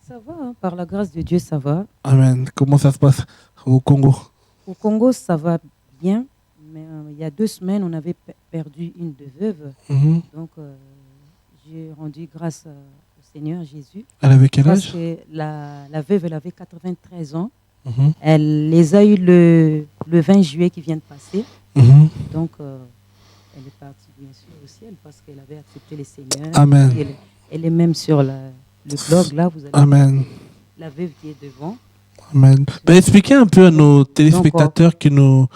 Ça va, hein, par la grâce de Dieu, ça va. Amen. Comment ça se passe au Congo? Au Congo, ça va bien, mais il y a 2 semaines, on avait perdu une de veuve. Mhm. Donc, j'ai rendu grâce au Seigneur Jésus. Elle avait quel Parce âge? que la veuve, elle avait 93 ans. Mhm. Elle les a eu le 20 juillet qui vient de passer. Mhm. Donc, elle est partie bien sûr au ciel parce qu'elle avait accepté le Seigneur. Amen. Elle est même sur le blog, là, vous allez Amen. voir la veuve qui est devant. Amen. Ben, expliquez un peu à nos téléspectateurs qui nous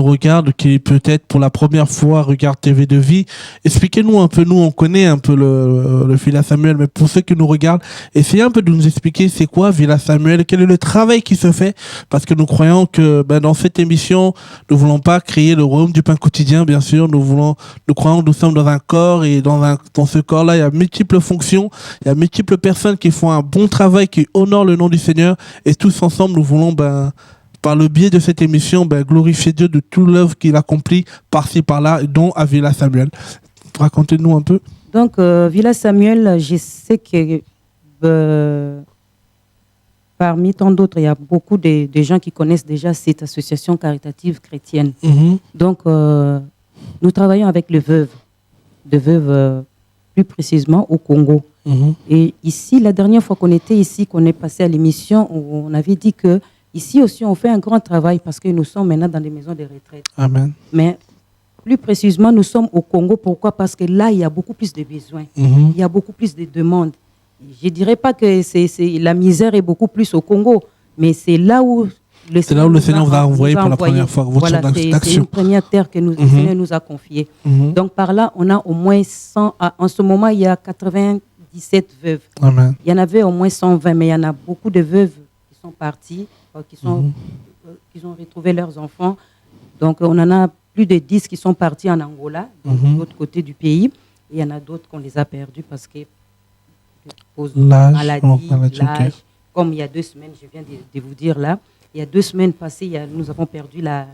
regardent, qui peut-être pour la première fois regardent TV de Vie. Expliquez-nous un peu, nous on connaît un peu le Villa Samuel, mais pour ceux qui nous regardent, essayez un peu de nous expliquer c'est quoi Villa Samuel, quel est le travail qui se fait, parce que nous croyons que dans cette émission, nous voulons pas créer le royaume du pain quotidien, bien sûr, nous croyons que nous sommes dans un corps et dans ce corps-là, il y a multiples fonctions, il y a multiples personnes qui font un bon travail, qui honorent le nom du Seigneur, et tous ensemble, nous voulons par le biais de cette émission, glorifier Dieu de toute l'œuvre qu'il accomplit par-ci, par-là, dont à Villa Samuel. Racontez-nous un peu. Donc, Villa Samuel, je sais que parmi tant d'autres, il y a beaucoup de gens qui connaissent déjà cette association caritative chrétienne. Mm-hmm. Donc, nous travaillons avec les veuves, plus précisément au Congo. Mm-hmm. Et ici, la dernière fois qu'on était ici, qu'on est passé à l'émission, on avait dit que ici aussi, on fait un grand travail parce que nous sommes maintenant dans des maisons de retraite. Amen. Mais plus précisément, nous sommes au Congo. Pourquoi? Parce que là, il y a beaucoup plus de besoins. Mm-hmm. Il y a beaucoup plus de demandes. Je ne dirais pas que la misère est beaucoup plus au Congo, mais c'est là où le Seigneur vous a envoyé pour la première fois. Voilà, c'est une première terre que le Seigneur nous a confiée. Mm-hmm. Donc par là, on a au moins 100. En ce moment, il y a 97 veuves. Amen. Il y en avait au moins 120, mais il y en a beaucoup de veuves qui sont parties, qui ont retrouvé leurs enfants. Donc, on en a plus de 10 qui sont partis en Angola, de l'autre côté du pays. Et il y en a d'autres qu'on les a perdus parce que maladie, l'âge. Comme il y a 2 semaines, je viens de vous dire là, il y a 2 semaines passées, nous avons perdu la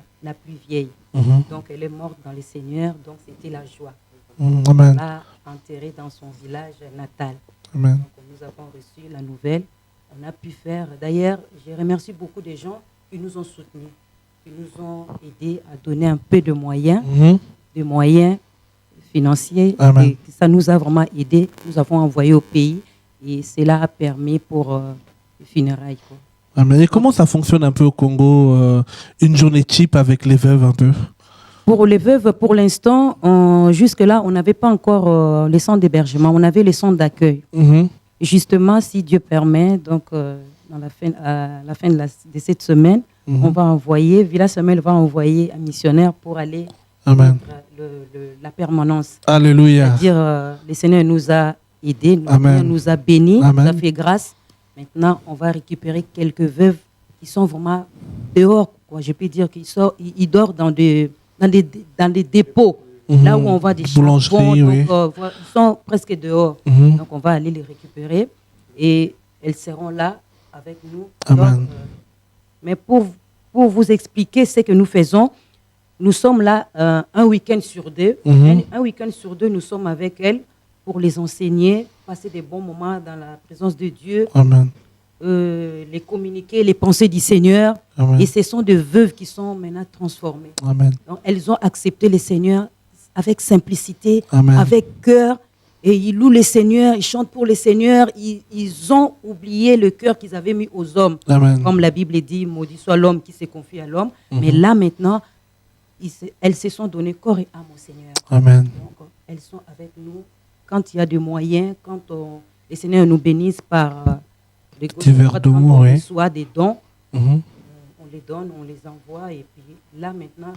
plus vieille. Donc, elle est morte dans le Seigneur, donc c'était la joie. Amen. On l'a enterrée dans son village natal. Amen. Donc, nous avons reçu la nouvelle. On a pu faire. D'ailleurs, je remercie beaucoup de gens qui nous ont soutenus, qui nous ont aidés à donner un peu de moyens, financiers. Et ça nous a vraiment aidés. Nous avons envoyé au pays et cela a permis pour les funérailles. Amen. Et comment ça fonctionne un peu au Congo, une journée type avec les veuves un peu? Pour les veuves, pour l'instant, jusque-là, on n'avait pas encore les centres d'hébergement, on avait les centres d'accueil. Mm-hmm. Justement, si Dieu permet, donc à la fin de cette semaine, on va envoyer, Villa Samuel va envoyer un missionnaire pour aller Amen. La permanence. Alléluia. C'est-à-dire, le Seigneur nous a aidés, le Seigneur nous a bénis, nous a fait grâce. Maintenant, on va récupérer quelques veuves qui sont vraiment dehors, quoi. Je peux dire qu'ils dorment dans des dépôts. Là où on va des boulangeries, donc, ils sont presque dehors. Donc, on va aller les récupérer et elles seront là avec nous. Amen. Donc, mais pour vous expliquer ce que nous faisons, nous sommes là un week-end sur 2. Un week-end sur 2, nous sommes avec elles pour les enseigner, passer des bons moments dans la présence de Dieu. Amen. Les communiquer, les pensées du Seigneur. Amen. Et ce sont des veuves qui sont maintenant transformées. Amen. Donc, elles ont accepté le Seigneur avec simplicité, Amen. avec cœur, et ils louent le Seigneur, ils chantent pour le Seigneur, ils ont oublié le cœur qu'ils avaient mis aux hommes. Amen. Comme la Bible dit, maudit soit l'homme qui se confie à l'homme. Mais là maintenant, elles se sont données corps et âme au Seigneur. Amen. Donc, elles sont avec nous quand il y a des moyens, quand le Seigneur nous bénisse par les dons, on reçoit des dons, on les donne, on les envoie, et puis là maintenant,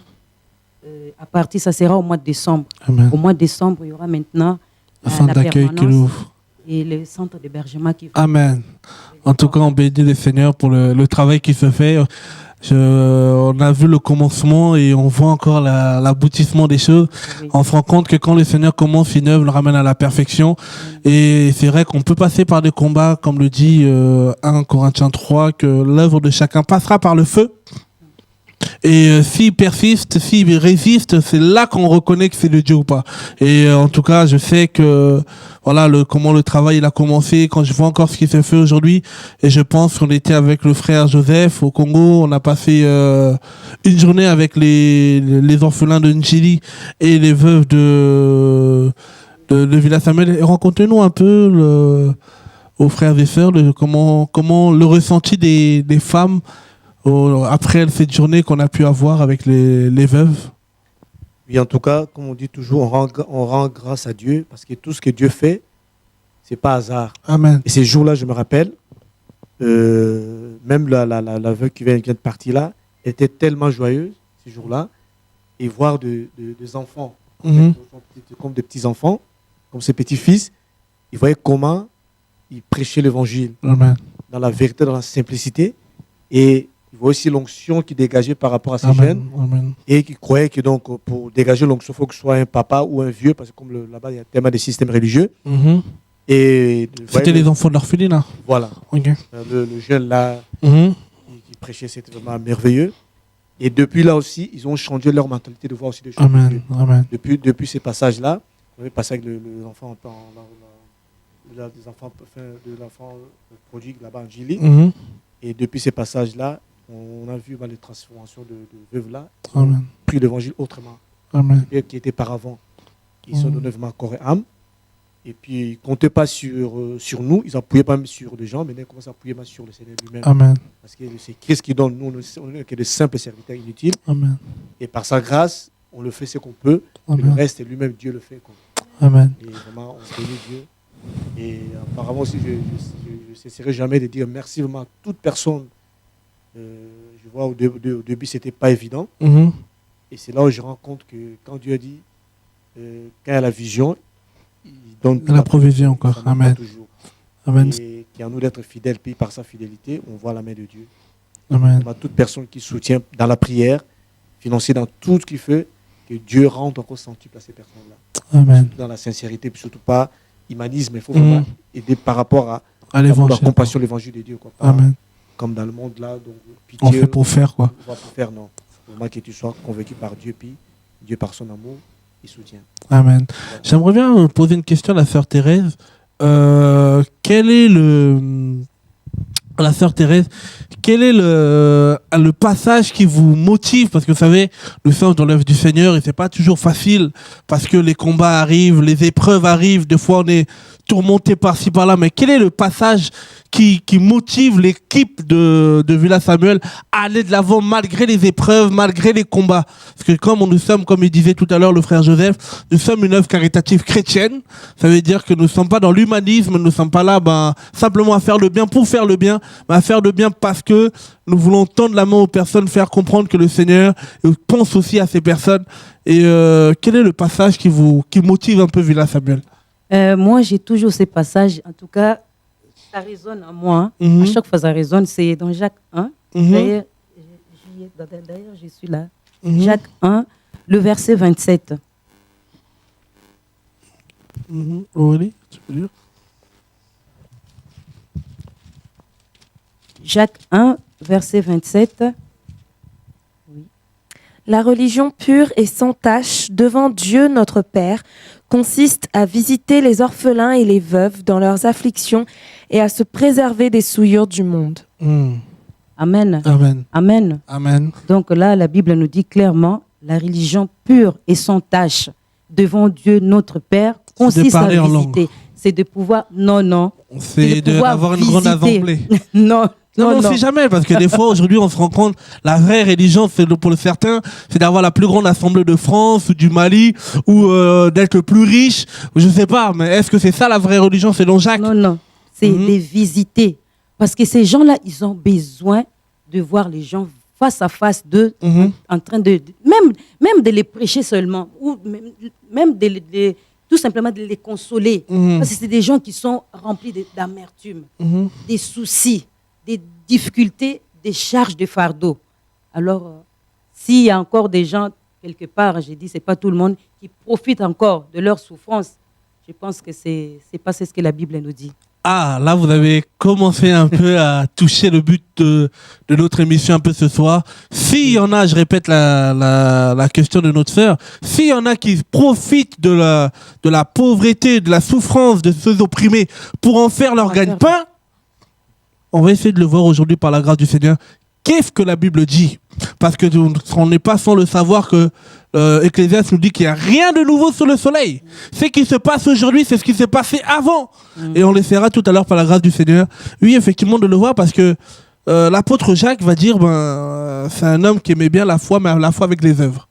à partir, ça sera au mois de décembre. Amen. Au mois de décembre, il y aura maintenant le centre d'accueil qui l'ouvre. Et le centre d'hébergement qui va. Amen. En tout cas, on bénit le Seigneur pour le travail qui se fait. On a vu le commencement et on voit encore l'aboutissement des choses. Oui. On se rend compte que quand le Seigneur commence une œuvre, le ramène à la perfection. Et c'est vrai qu'on peut passer par des combats, comme le dit 1 Corinthiens 3, que l'œuvre de chacun passera par le feu. Et s'il persiste, s'il résiste, c'est là qu'on reconnaît que c'est de Dieu ou pas. Et en tout cas, je sais que voilà comment le travail il a commencé. Quand je vois encore ce qui s'est fait aujourd'hui, et je pense qu'on était avec le frère Joseph au Congo, on a passé une journée avec les orphelins de Njili et les veuves de Villa Samuel. Rencontrez-nous un peu aux frères et sœurs comment le ressenti des femmes après cette journée qu'on a pu avoir avec les veuves. Oui, en tout cas, comme on dit toujours, on rend grâce à Dieu parce que tout ce que Dieu fait, c'est pas hasard. Amen. Et ces jours-là, je me rappelle, même la veuve qui vient de partir là, était tellement joyeuse ces jours-là, et voir des enfants, comme des petits-enfants, comme ses petits-fils, ils voyaient comment ils prêchaient l'évangile. Amen. Dans la vérité, dans la simplicité, et il voit aussi l'onction qui dégageait par rapport à ces jeunes. Amen. Et qui croyait que donc pour dégager l'onction, il faut que ce soit un papa ou un vieux, parce que comme là-bas, il y a tellement de systèmes religieux. Et c'était les enfants de l'orphelinat. Voilà. Okay. Le jeune là qui prêchait, c'était vraiment merveilleux. Et depuis là aussi, ils ont changé leur mentalité de voir aussi des choses. Amen. Amen. Depuis ces passages-là, on avait passé avec les enfants des enfants prodigue là-bas en Gili. Et depuis ces passages-là, on a vu les transformations de veuves là, qui ont pris l'évangile autrement. Amen. Qui étaient par avant. Ils sont donnés vraiment corps et âme. Et puis, ils ne comptaient pas sur nous, ils n'appuyaient pas même sur les gens, mais ils commençaient à appuyer sur le Seigneur lui-même. Amen. Parce que c'est Christ qui donne, nous, on n'est que de simples serviteurs inutiles. Amen. Et par sa grâce, on le fait ce qu'on peut, et le reste, lui-même, Dieu le fait. Quoi. Amen. Et vraiment, on bénit Dieu. Et apparemment aussi, je ne cesserai jamais de dire merci vraiment à toute personne. Je vois au début, ce n'était pas évident. Et c'est là où je rends compte que quand Dieu dit, quand il y a la vision, il donne la provision encore. Amen. Amen. Et qui est à nous d'être fidèles, puis par sa fidélité, on voit la main de Dieu. Amen. On a toute personne qui soutient dans la prière, financée dans tout ce qu'il fait, que Dieu rende encore centuple à ces personnes-là. Amen. Dans la sincérité, puis surtout pas humanisme, il faut vraiment aider par rapport à l'évangile, la compassion, l'évangile de Dieu. Quoi. Amen. Comme dans le monde là, donc pitié, on fait pour faire quoi. On va pour faire, non. Vraiment que tu sois convaincu par Dieu, puis Dieu par son amour, il soutient. Amen. Voilà. J'aimerais bien poser une question à la sœur Thérèse. Quel est la sœur Thérèse, quel est le passage qui vous motive? Parce que vous savez, nous sommes dans l'œuvre du Seigneur et c'est pas toujours facile parce que les combats arrivent, les épreuves arrivent, des fois on est tourmenté par-ci par-là, mais quel est le passage qui motive l'équipe de Villa Samuel à aller de l'avant malgré les épreuves, malgré les combats? Parce que comme nous sommes, comme il disait tout à l'heure le frère Joseph, nous sommes une œuvre caritative chrétienne. Ça veut dire que nous ne sommes pas dans l'humanisme, nous ne sommes pas là simplement à faire le bien pour faire le bien, mais à faire le bien parce que nous voulons tendre la main aux personnes, faire comprendre que le Seigneur pense aussi à ces personnes. Et quel est le passage qui motive un peu Villa Samuel? Moi, j'ai toujours ces passages, en tout cas, ça résonne en moi. À chaque fois, ça résonne. C'est dans Jacques 1. D'ailleurs, je suis là. Jacques 1, le verset 27. Aurélie, tu peux lire? Jacques 1, verset 27. Oui. La religion pure et sans tache devant Dieu notre Père consiste à visiter les orphelins et les veuves dans leurs afflictions et à se préserver des souillures du monde. Amen. Amen. Amen. Amen. Donc là, la Bible nous dit clairement, la religion pure et sans tache devant Dieu notre Père consiste à visiter. C'est de pouvoir... Non. C'est d'avoir une grande assemblée. Non, on ne sait jamais, parce que des fois, aujourd'hui, on se rend compte, la vraie religion, pour certains, c'est d'avoir la plus grande assemblée de France ou du Mali, ou d'être le plus riche, je ne sais pas, mais est-ce que c'est ça la vraie religion selon Jacques? Non, c'est de visiter. Parce que ces gens-là, ils ont besoin de voir les gens face à face d'eux, en train de... Même de les prêcher seulement, ou même tout simplement de les consoler. Parce que c'est des gens qui sont remplis d'amertume, des soucis, des difficultés, des charges de fardeau. Alors, s'il y a encore des gens, quelque part, j'ai dit, ce n'est pas tout le monde, qui profite encore de leur souffrance, je pense que ce n'est pas ce que la Bible nous dit. Ah, là, vous avez commencé un peu à toucher le but de notre émission un peu ce soir. S'il y en a, je répète la question de notre sœur, s'il y en a qui profitent de la pauvreté, de la souffrance de ceux opprimés pour en faire leur gagne-pain, on va essayer de le voir aujourd'hui par la grâce du Seigneur. Qu'est-ce que la Bible dit? Parce que on n'est pas sans le savoir que Ecclésiaste nous dit qu'il n'y a rien de nouveau sous le soleil. Ce qui se passe aujourd'hui, c'est ce qui s'est passé avant. Et on l'essaiera tout à l'heure par la grâce du Seigneur. Oui, effectivement, de le voir parce que l'apôtre Jacques va dire, c'est un homme qui aimait bien la foi, mais la foi avec les œuvres.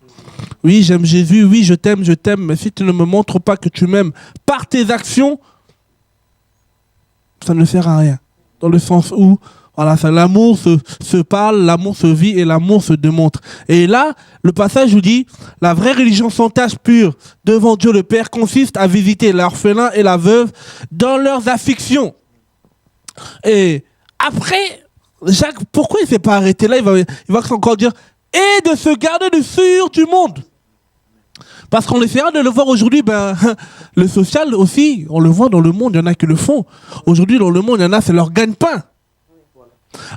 Oui, j'aime Jésus, oui, je t'aime, mais si tu ne me montres pas que tu m'aimes par tes actions, ça ne sert à rien. Dans le sens où voilà, l'amour se parle, l'amour se vit et l'amour se démontre. Et là, le passage nous dit, la vraie religion sans tache pure devant Dieu le Père consiste à visiter l'orphelin et la veuve dans leurs afflictions. Et après, Jacques, pourquoi il ne s'est pas arrêté là? Il va encore dire, et de se garder du souillure du monde. Parce qu'on essaiera de le voir aujourd'hui, le social aussi, on le voit dans le monde, il y en a qui le font. Aujourd'hui, dans le monde, il y en a, c'est leur gagne-pain.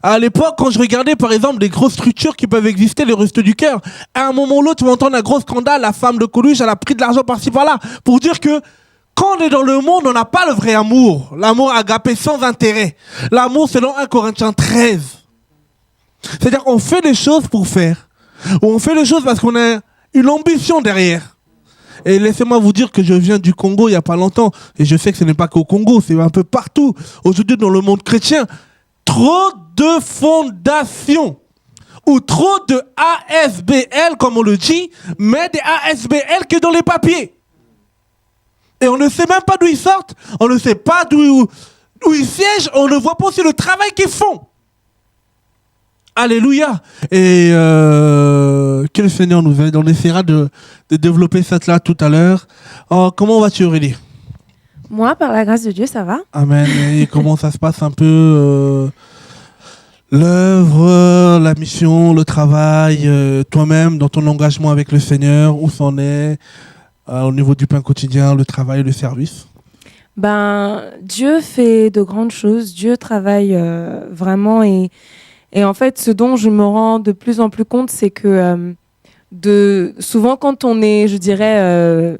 À l'époque, quand je regardais par exemple des grosses structures qui peuvent exister, les Restos du Cœur, à un moment ou l'autre, tu vas entendre un gros scandale, la femme de Coluche, elle a pris de l'argent par-ci par-là, pour dire que quand on est dans le monde, on n'a pas le vrai amour. L'amour agapé sans intérêt. L'amour selon 1 Corinthiens 13. C'est-à-dire qu'on fait des choses pour faire. Ou on fait des choses parce qu'on a une ambition derrière. Et laissez-moi vous dire que je viens du Congo il n'y a pas longtemps. Et je sais que ce n'est pas qu'au Congo, c'est un peu partout. Aujourd'hui, dans le monde chrétien, trop de fondations ou trop de ASBL, comme on le dit, mais des ASBL que dans les papiers. Et on ne sait même pas d'où ils sortent, on ne sait pas d'où ils siègent, on ne voit pas aussi le travail qu'ils font. Alléluia. Et que le Seigneur nous aide. On essaiera de développer ça là tout à l'heure. Comment vas-tu, Aurélie? Moi, par la grâce de Dieu, ça va. Amen. Et comment ça se passe un peu l'œuvre, la mission, le travail, toi-même, dans ton engagement avec le Seigneur, où c'en est au niveau du pain quotidien, le travail, le service? Dieu fait de grandes choses. Dieu travaille vraiment. Et en fait, ce dont je me rends de plus en plus compte, c'est que souvent, quand on est, je dirais,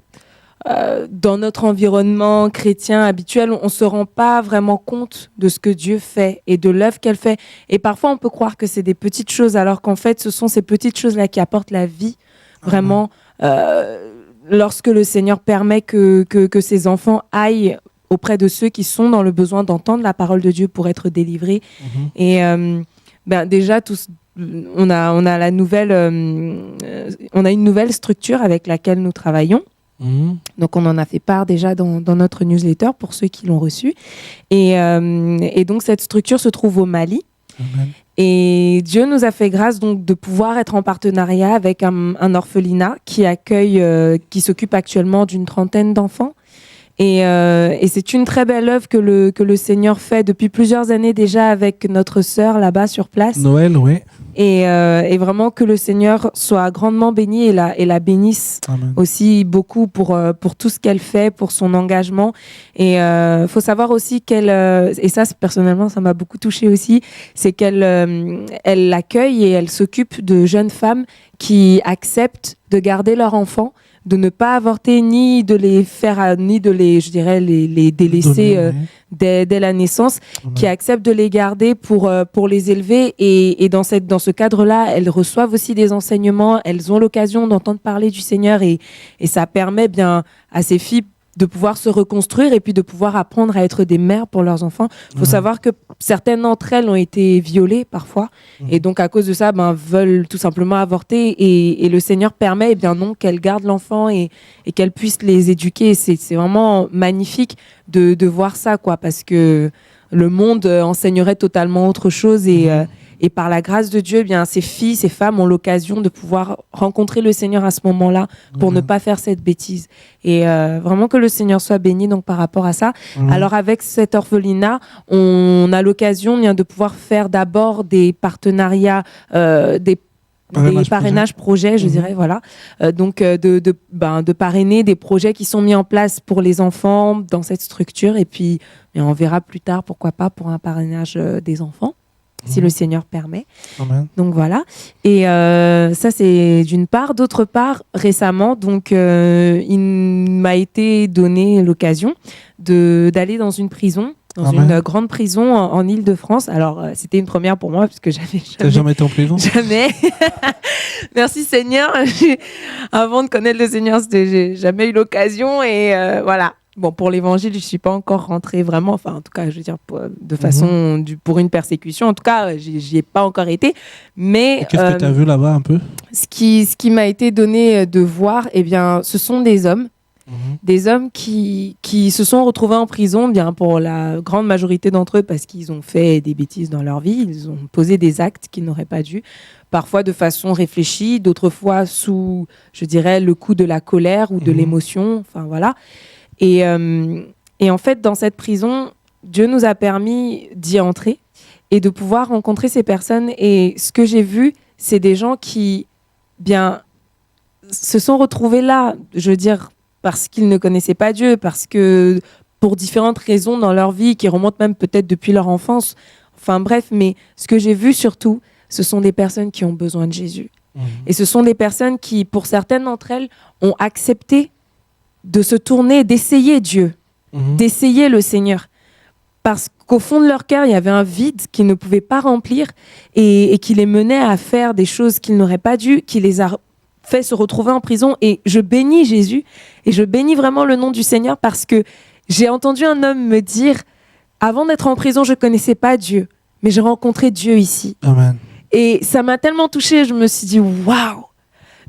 dans notre environnement chrétien habituel, on ne se rend pas vraiment compte de ce que Dieu fait et de l'œuvre qu'elle fait. Et parfois, on peut croire que c'est des petites choses, alors qu'en fait, ce sont ces petites choses-là qui apportent la vie, vraiment, lorsque le Seigneur permet que ses enfants aillent auprès de ceux qui sont dans le besoin d'entendre la parole de Dieu pour être délivrés. Et déjà, on a la nouvelle, on a une nouvelle structure avec laquelle nous travaillons. Donc on en a fait part déjà dans notre newsletter pour ceux qui l'ont reçu. Et donc cette structure se trouve au Mali. Amen. Et Dieu nous a fait grâce donc de pouvoir être en partenariat avec un orphelinat qui accueille, qui s'occupe actuellement d'une 30aine d'enfants. Et c'est une très belle œuvre que le Seigneur fait depuis plusieurs années déjà avec notre sœur là-bas sur place. Noël, oui. Et vraiment que le Seigneur soit grandement béni et la bénisse. Amen. Aussi beaucoup pour tout ce qu'elle fait, pour son engagement. Et faut savoir aussi qu'elle, et ça personnellement ça m'a beaucoup touchée aussi, c'est qu'elle elle accueille et elle s'occupe de jeunes femmes qui acceptent de garder leur enfant, de ne pas avorter, ni de les faire, ni de les, je dirais, les délaisser dès la naissance, qui acceptent de les garder pour les élever. Et dans ce cadre-là, elles reçoivent aussi des enseignements, elles ont l'occasion d'entendre parler du Seigneur et ça permet bien à ces filles de pouvoir se reconstruire et puis de pouvoir apprendre à être des mères pour leurs enfants. Il faut savoir que certaines d'entre elles ont été violées parfois et donc à cause de ça veulent tout simplement avorter et le Seigneur permet non qu'elles gardent l'enfant et qu'elles puissent les éduquer. C'est vraiment magnifique de voir ça, quoi, parce que le monde enseignerait totalement autre chose et par la grâce de Dieu, ces filles, ces femmes ont l'occasion de pouvoir rencontrer le Seigneur à ce moment-là pour ne pas faire cette bêtise. Et vraiment que le Seigneur soit béni donc par rapport à ça. Alors avec cet orphelinat, on a l'occasion de pouvoir faire d'abord des partenariats, parrainages projets, je dirais, voilà. Donc, de parrainer des projets qui sont mis en place pour les enfants dans cette structure. Et puis, on verra plus tard, pourquoi pas, pour un parrainage des enfants, si le Seigneur permet. Amen. Donc, voilà. Et ça, c'est d'une part. D'autre part, récemment, donc, il m'a été donné l'occasion d'aller dans une prison, dans une grande prison en Île-de-France. Alors, c'était une première pour moi, parce que j'avais jamais été en prison. Jamais. Merci Seigneur. Avant de connaître le Seigneur, j'ai jamais eu l'occasion. Et voilà. Bon, pour l'évangile, je ne suis pas encore rentrée vraiment. Enfin, en tout cas, je veux dire, de façon, pour une persécution. En tout cas, j'y ai pas encore été. Mais qu'est-ce que tu as vu là-bas un peu? Ce qui m'a été donné de voir, eh bien, ce sont des hommes. Des hommes qui se sont retrouvés en prison, bien pour la grande majorité d'entre eux, parce qu'ils ont fait des bêtises dans leur vie, ils ont posé des actes qu'ils n'auraient pas dû, parfois de façon réfléchie, d'autres fois sous, je dirais, le coup de la colère ou de l'émotion, enfin voilà. Et en fait, dans cette prison, Dieu nous a permis d'y entrer et de pouvoir rencontrer ces personnes. Et ce que j'ai vu, c'est des gens qui, bien, se sont retrouvés là, je veux dire, parce qu'ils ne connaissaient pas Dieu, parce que pour différentes raisons dans leur vie, qui remontent même peut-être depuis leur enfance. Enfin bref, mais ce que j'ai vu surtout, ce sont des personnes qui ont besoin de Jésus. Et ce sont des personnes qui, pour certaines d'entre elles, ont accepté de se tourner, d'essayer Dieu, d'essayer le Seigneur. Parce qu'au fond de leur cœur, il y avait un vide qu'ils ne pouvaient pas remplir et qui les menait à faire des choses qu'ils n'auraient pas dû, qui les a fait se retrouver en prison. Et je bénis Jésus et je bénis vraiment le nom du Seigneur, parce que j'ai entendu un homme me dire, avant d'être en prison, je ne connaissais pas Dieu, mais j'ai rencontré Dieu ici. Amen. Et ça m'a tellement touchée, je me suis dit, waouh,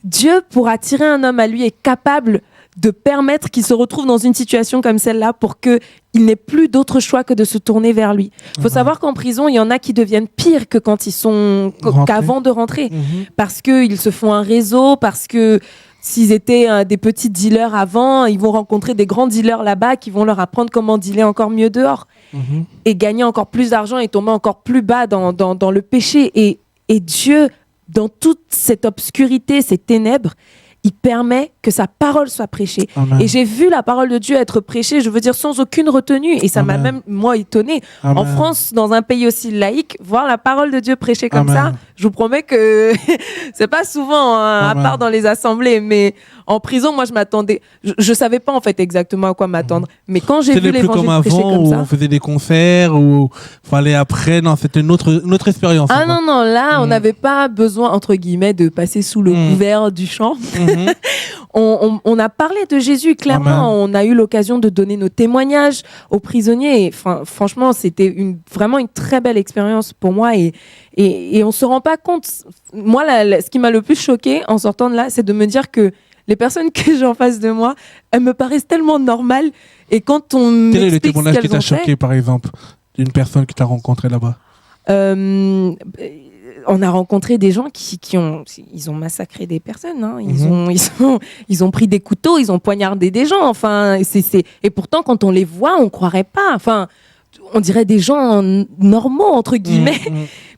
Dieu, pour attirer un homme à lui, est capable de permettre qu'il se retrouve dans une situation comme celle-là pour qu'il n'ait plus d'autre choix que de se tourner vers lui. Il faut savoir qu'en prison, il y en a qui deviennent pires que quand ils sont qu'avant de rentrer. Parce qu'ils se font un réseau, parce que s'ils étaient des petits dealers avant, ils vont rencontrer des grands dealers là-bas qui vont leur apprendre comment dealer encore mieux dehors. Et gagner encore plus d'argent et tomber encore plus bas dans le péché. Et Dieu, dans toute cette obscurité, ces ténèbres, il permet que sa parole soit prêchée. Amen. Et j'ai vu la parole de Dieu être prêchée, je veux dire, sans aucune retenue. Et ça m'a même, moi, étonnée. En France, dans un pays aussi laïque, voir la parole de Dieu prêchée comme ça, je vous promets que c'est pas souvent, hein, à part dans les assemblées. Mais en prison, moi, je m'attendais. Je savais pas, en fait, exactement à quoi m'attendre. Mais quand j'ai vu l'évangile prêché comme ça... on faisait des concerts, ou fallait après... Non, c'était une autre expérience. Ah non, là, on n'avait pas besoin, entre guillemets, de passer sous le couvert du chant. On a parlé de Jésus, clairement. On a eu l'occasion de donner nos témoignages aux prisonniers. Et, franchement, c'était vraiment une très belle expérience pour moi. Et on ne se rend pas compte. Moi, ce qui m'a le plus choqué en sortant de là, c'est de me dire que les personnes que j'ai en face de moi, elles me paraissent tellement normales. Et quand on Quel est le témoignage qui t'a choqué, par exemple, d'une personne que tu as rencontrée là-bas? On a rencontré des gens qui ont massacré des personnes. Hein. Ils ont pris des couteaux, ils ont poignardé des gens. Enfin, et pourtant, quand on les voit, on croirait pas. Enfin, on dirait des gens normaux, entre guillemets.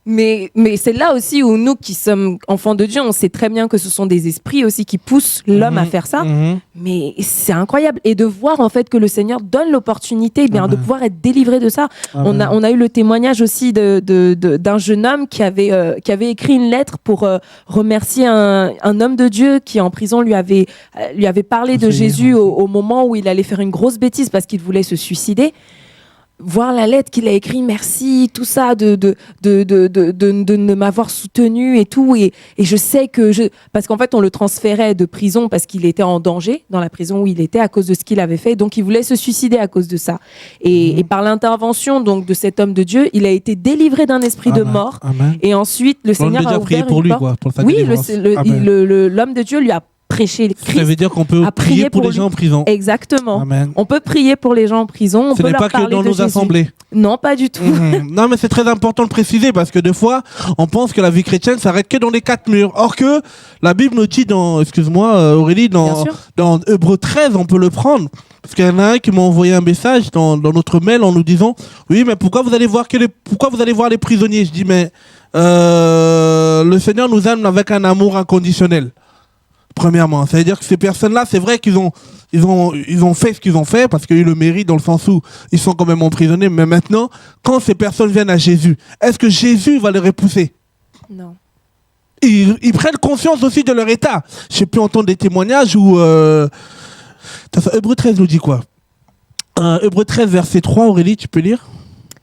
Mais c'est là aussi où nous, qui sommes enfants de Dieu, on sait très bien que ce sont des esprits aussi qui poussent l'homme à faire ça. Mais c'est incroyable. Et de voir en fait que le Seigneur donne l'opportunité de pouvoir être délivré de ça. On a eu le témoignage aussi d'un jeune homme qui avait écrit une lettre pour remercier un homme de Dieu qui en prison lui avait parlé de Jésus au moment où il allait faire une grosse bêtise parce qu'il voulait se suicider. Voir la lettre qu'il a écrite, merci, tout ça, de m'avoir soutenu et tout. Et je sais que parce qu'en fait, on le transférait de prison parce qu'il était en danger dans la prison où il était à cause de ce qu'il avait fait. Donc, il voulait se suicider à cause de ça. Et par l'intervention donc de cet homme de Dieu, il a été délivré d'un esprit de mort. Et ensuite, le Seigneur a ouvert pour lui, quoi, pour sa délivrance. L'homme de Dieu lui a prêcher le Christ. Ça veut dire qu'on peut prier pour les gens en prison. Exactement. Amen. On peut prier pour les gens en prison. Ce n'est pas que dans nos assemblées. Non, pas du tout. Non, mais c'est très important de préciser parce que des fois, on pense que la vie chrétienne s'arrête que dans les 4 murs. Or que la Bible nous dit excuse-moi Aurélie, dans Hébreux 13, on peut le prendre. Parce qu'il y en a un qui m'a envoyé un message dans notre mail en nous disant oui, mais pourquoi vous allez voir les prisonniers? Je dis mais le Seigneur nous aime avec un amour inconditionnel. Premièrement, c'est-à-dire que ces personnes-là, c'est vrai qu'ils ont fait ce qu'ils ont fait parce qu'il y a eu le mérite dans le sens où ils sont quand même emprisonnés. Mais maintenant, quand ces personnes viennent à Jésus, est-ce que Jésus va les repousser? Non. Ils prennent conscience aussi de leur état. J'ai pu entendre des témoignages où... Hébreux 13 nous dit quoi? Hébreux 13, verset 3, Aurélie, tu peux lire?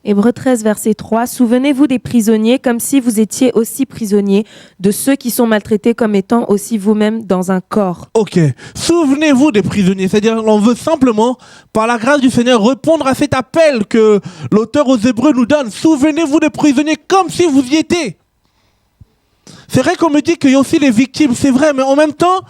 Hébreux 13, verset 3. Souvenez-vous des prisonniers comme si vous étiez aussi prisonniers, de ceux qui sont maltraités comme étant aussi vous-même dans un corps. Ok. Souvenez-vous des prisonniers. C'est-à-dire, on veut simplement, par la grâce du Seigneur, répondre à cet appel que l'auteur aux Hébreux nous donne. Souvenez-vous des prisonniers comme si vous y étiez. C'est vrai qu'on me dit qu'il y a aussi les victimes, c'est vrai, mais en même temps,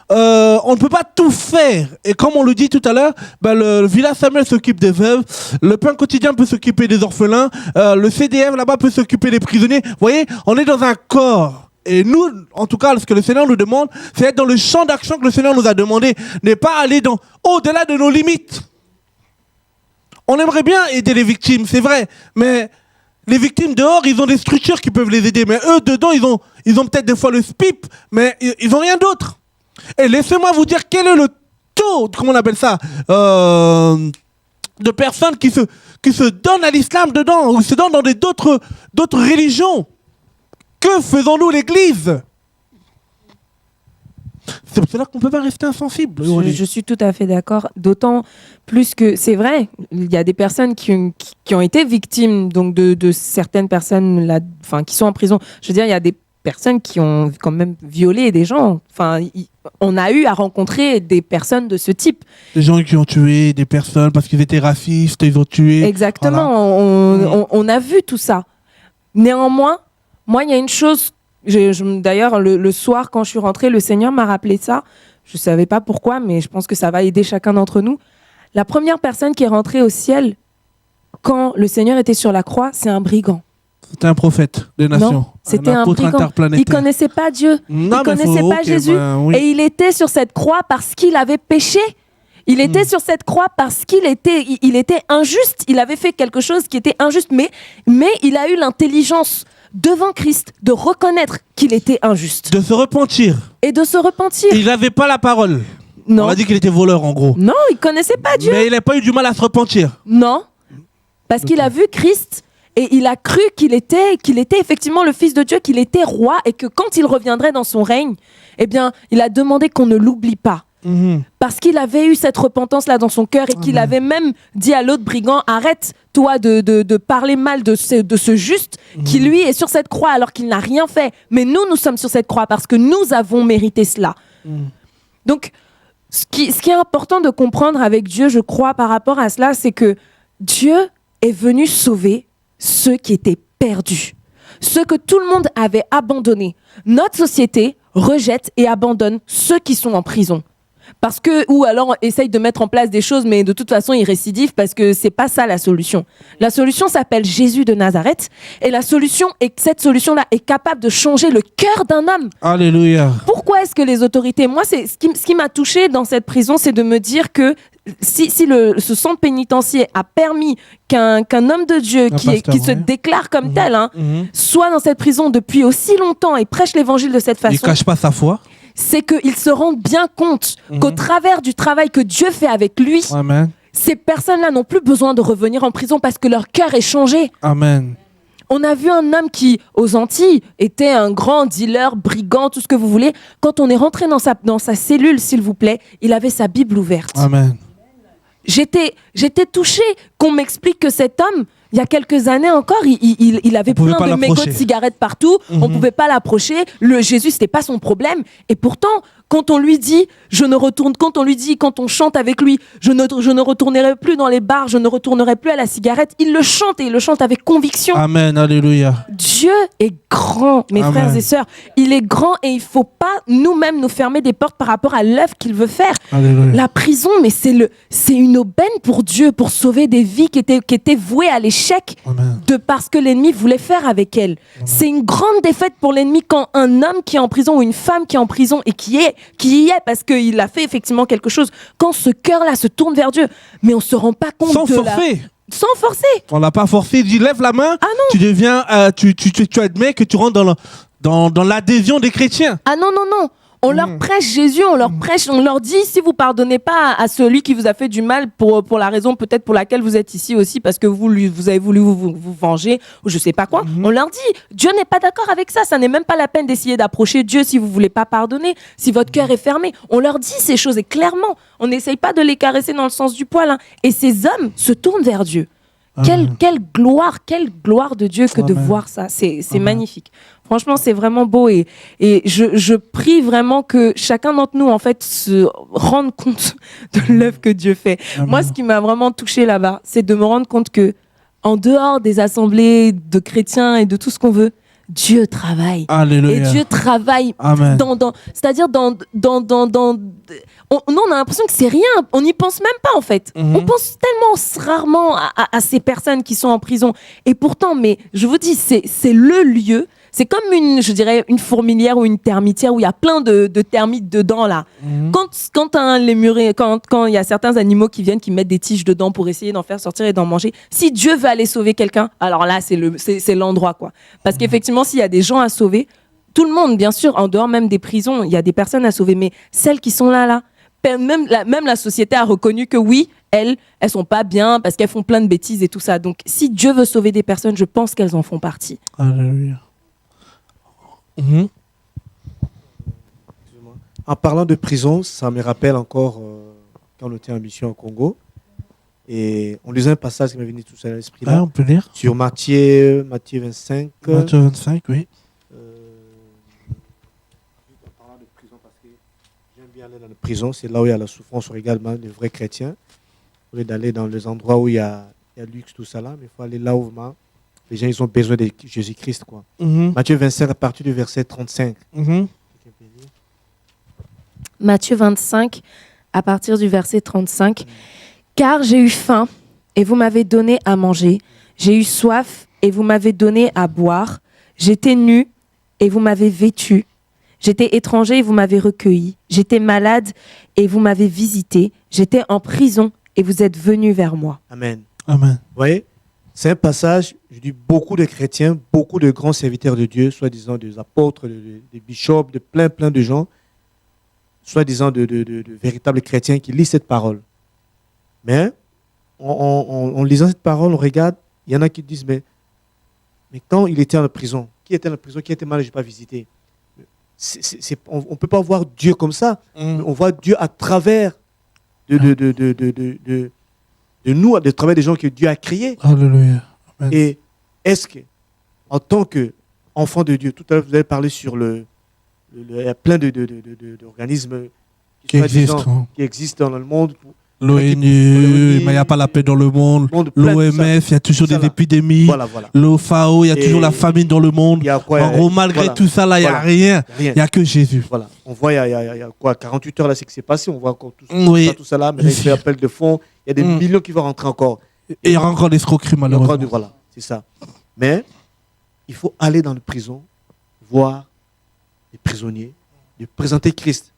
on ne peut pas tout faire. Et comme on le dit tout à l'heure, le Villa Samuel s'occupe des veuves, le pain quotidien peut s'occuper des orphelins, le CDF là-bas peut s'occuper des prisonniers. Vous voyez, on est dans un corps. Et nous, en tout cas, ce que le Seigneur nous demande, c'est être dans le champ d'action que le Seigneur nous a demandé, n'est pas aller au-delà de nos limites. On aimerait bien aider les victimes, c'est vrai, mais les victimes dehors, ils ont des structures qui peuvent les aider, mais eux, dedans, ils ont peut-être des fois le SPIP, mais ils n'ont rien d'autre. Et laissez-moi vous dire quel est le taux, comment on appelle ça, de personnes qui se donnent à l'islam dedans, ou se donnent dans d'autres religions. Que faisons-nous, l'Église? C'est pour cela qu'on ne peut pas rester insensible. Je suis tout à fait d'accord, d'autant plus que c'est vrai, il y a des personnes qui ont été victimes donc de certaines personnes là, qui sont en prison. Je veux dire, il y a des personnes qui ont quand même violé des gens. On a eu à rencontrer des personnes de ce type. Des gens qui ont tué des personnes parce qu'ils étaient racistes, ils ont tué. Exactement, voilà. On a vu tout ça. Néanmoins, moi, il y a une chose... D'ailleurs, le soir, quand je suis rentrée, le Seigneur m'a rappelé ça. Je ne savais pas pourquoi, mais je pense que ça va aider chacun d'entre nous. La première personne qui est rentrée au ciel, quand le Seigneur était sur la croix, c'est un brigand. C'était un prophète des nations. Non, c'était un brigand. Il ne connaissait pas Dieu. Non, il ne connaissait pas Jésus. Oui. Et il était sur cette croix parce qu'il avait péché. Il était sur cette croix parce qu'il était injuste. Il avait fait quelque chose qui était injuste. Mais il a eu l'intelligence devant Christ de reconnaître qu'il était injuste. De se repentir. Et de se repentir. Il n'avait pas la parole. Non. On a dit qu'il était voleur, en gros. Non, il ne connaissait pas Dieu. Mais il n'a pas eu du mal à se repentir. Non. Parce qu'il a vu Christ et il a cru qu'il était effectivement le Fils de Dieu, qu'il était roi et que quand il reviendrait dans son règne, eh bien, il a demandé qu'on ne l'oublie pas. Parce qu'il avait eu cette repentance-là dans son cœur et qu'il avait même dit à l'autre brigand, arrête toi de parler mal de ce juste qui lui est sur cette croix alors qu'il n'a rien fait. Mais nous sommes sur cette croix parce que nous avons mérité cela. Donc, ce qui est important de comprendre avec Dieu, je crois, par rapport à cela, c'est que Dieu est venu sauver ceux qui étaient perdus, ceux que tout le monde avait abandonnés. Notre société rejette et abandonne ceux qui sont en prison. Ou alors essaye de mettre en place des choses, mais de toute façon ils récidivent parce que c'est pas ça la solution. La solution s'appelle Jésus de Nazareth et cette solution-là est capable de changer le cœur d'un homme. Alléluia. Pourquoi est-ce que les autorités... Moi, ce qui m'a touchée dans cette prison, c'est de me dire que si ce centre pénitentiaire a permis qu'un homme de Dieu qui se déclare comme tel soit dans cette prison depuis aussi longtemps et prêche l'évangile de cette façon... Il ne cache pas sa foi. C'est qu'ils se rendent bien compte qu'au travers du travail que Dieu fait avec lui, Amen. Ces personnes-là n'ont plus besoin de revenir en prison parce que leur cœur est changé. Amen. On a vu un homme qui, aux Antilles, était un grand dealer, brigand, tout ce que vous voulez. Quand on est rentré dans sa cellule, s'il vous plaît, il avait sa Bible ouverte. Amen. J'étais touchée qu'on m'explique que cet homme, il y a quelques années encore, il avait plein de mégots de cigarettes partout. On ne pouvait pas l'approcher. Jésus, ce n'était pas son problème. Et pourtant, quand on lui dit, quand on chante avec lui, je ne retournerai plus dans les bars, je ne retournerai plus à la cigarette, il le chante et il le chante avec conviction. Amen, alléluia. Dieu est grand, mes frères et sœurs. Il est grand et il ne faut pas nous-mêmes nous fermer des portes par rapport à l'œuvre qu'il veut faire. Alléluia. La prison, mais c'est une aubaine pour Dieu, pour sauver des vies qui étaient vouées à l'échec parce que l'ennemi voulait faire avec elles. Amen. C'est une grande défaite pour l'ennemi quand un homme qui est en prison ou une femme qui est en prison et qui y est parce qu'il a fait effectivement quelque chose, quand ce cœur-là se tourne vers Dieu, mais on ne se rend pas compte sans forfait. Sans forcer. On l'a pas forcé. Il dit lève la main. Ah non. Tu deviens, tu admets que tu rentres dans l'adhésion des chrétiens. Ah non, non, non. On leur prêche Jésus, on leur prêche, on leur dit si vous pardonnez pas à celui qui vous a fait du mal pour la raison peut-être pour laquelle vous êtes ici aussi parce que vous avez voulu vous venger ou je sais pas quoi, on leur dit Dieu n'est pas d'accord avec ça, ça n'est même pas la peine d'essayer d'approcher Dieu si vous voulez pas pardonner, si votre cœur est fermé. On leur dit ces choses et clairement, on n'essaye pas de les caresser dans le sens du poil. Hein. Et ces hommes se tournent vers Dieu. Quelle gloire de Dieu que de voir ça. C'est magnifique. Franchement, c'est vraiment beau et je prie vraiment que chacun d'entre nous, en fait, se rende compte de l'œuvre que Dieu fait. Amen. Moi, ce qui m'a vraiment touchée là-bas, c'est de me rendre compte que, en dehors des assemblées de chrétiens et de tout ce qu'on veut, Dieu travaille. Alléluia. Et Dieu travaille c'est-à-dire on a l'impression que c'est rien. On n'y pense même pas, en fait. On pense tellement rarement à ces personnes qui sont en prison. Et pourtant, mais je vous dis, c'est le lieu. C'est comme une fourmilière ou une termitière où il y a plein de termites dedans, là. Quand il y a certains animaux qui viennent, qui mettent des tiges dedans pour essayer d'en faire sortir et d'en manger, si Dieu veut aller sauver quelqu'un, alors là, c'est l'endroit, quoi. Parce qu'effectivement, s'il y a des gens à sauver, tout le monde, bien sûr, en dehors même des prisons, il y a des personnes à sauver, mais celles qui sont là, même la société a reconnu que oui, elles sont pas bien parce qu'elles font plein de bêtises et tout ça. Donc, si Dieu veut sauver des personnes, je pense qu'elles en font partie. Alléluia. En parlant de prison, ça me rappelle encore quand on était en mission au Congo. Et on lisait un passage qui m'est venu tout ça à l'esprit là. On peut lire. Sur Matthieu 25. Matthieu 25, oui. En parlant de prison, parce que j'aime bien aller dans la prison, c'est là où il y a la souffrance également des vrais chrétiens. Au lieu d'aller dans les endroits où il y a luxe, tout ça là, mais il faut aller là où vraiment les gens ils ont besoin de Jésus-Christ, quoi. Matthieu 25 à partir du verset 35. Matthieu 25 à partir du verset 35. Car j'ai eu faim et vous m'avez donné à manger. J'ai eu soif et vous m'avez donné à boire. J'étais nu et vous m'avez vêtu. J'étais étranger et vous m'avez recueilli. J'étais malade et vous m'avez visité. J'étais en prison et vous êtes venus vers moi. Amen. Amen. Vous voyez, c'est un passage, je dis, beaucoup de chrétiens, beaucoup de grands serviteurs de Dieu, soi-disant des apôtres, des bishops, de plein de gens, soi-disant de véritables chrétiens qui lisent cette parole. Mais en lisant cette parole, on regarde, il y en a qui disent, mais quand il était en prison, qui était en prison, qui était malade, je n'ai pas visité. On ne peut pas voir Dieu comme ça. On voit Dieu à travers de nous, à travers des gens que Dieu a créés. Alléluia. Amen. Et est-ce que, en tant qu'enfant de Dieu, tout à l'heure vous avez parlé sur il y a plein d'organismes qui existent dans le monde. L'ONU, mais il n'y a pas la paix dans le monde. L'OMS, il y a toujours des épidémies. Voilà. L'OFAO, il y a toujours la famine dans le monde. En gros, malgré tout ça, là, il n'y a rien. Il n'y a que Jésus. Voilà. On voit, il y a quoi, 48 heures, là, c'est que c'est passé. On voit encore tout ça là. Mais là, il fait appel de fonds. Il y a des millions qui vont rentrer encore. Et il y aura encore des escroqueries, malheureusement. Voilà, c'est ça. Mais il faut aller dans les prisons, voir les prisonniers, de présenter Christ.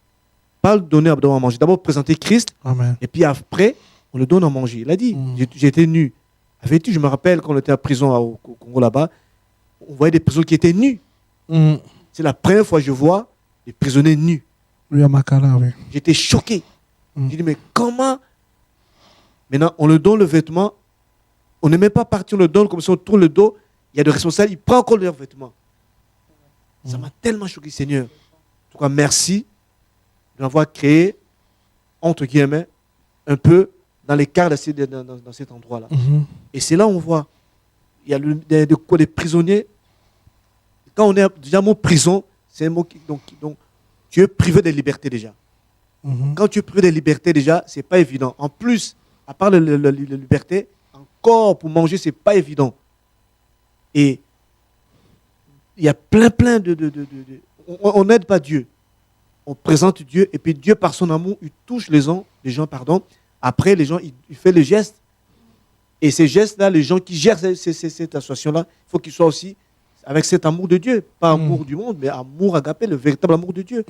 Pas le donner à manger. D'abord, présenter Christ. Amen. Et puis après, on le donne à manger. Il a dit, j'étais nu. Avais-tu, je me rappelle, quand on était en prison au Congo là-bas, on voyait des prisonniers qui étaient nus. C'est la première fois que je vois des prisonniers nus. Oui, à Makala, oui. J'étais choqué. J'ai dit, mais comment? Maintenant, on le donne le vêtement. On n'est même pas parti, on le donne comme si on tourne le dos. Il y a des responsables, ils prennent encore leurs vêtements. Ça m'a tellement choqué, Seigneur. En tout cas, merci de m'avoir créé, entre guillemets, un peu dans l'écart dans cet endroit-là. Et c'est là où on voit, il y a des prisonniers. Quand on est déjà en prison, c'est un mot donc tu es privé de liberté déjà. Quand tu es privé de liberté déjà, c'est pas évident. En plus, à part la liberté, encore pour manger, c'est pas évident. Et il y a plein on n'aide pas Dieu. On présente Dieu et puis Dieu, par son amour, il touche les gens. Après, les gens, il fait les gestes. Et ces gestes-là, les gens qui gèrent cette association-là, il faut qu'ils soient aussi avec cet amour de Dieu. Pas amour du monde, mais amour agapé, le véritable amour de Dieu.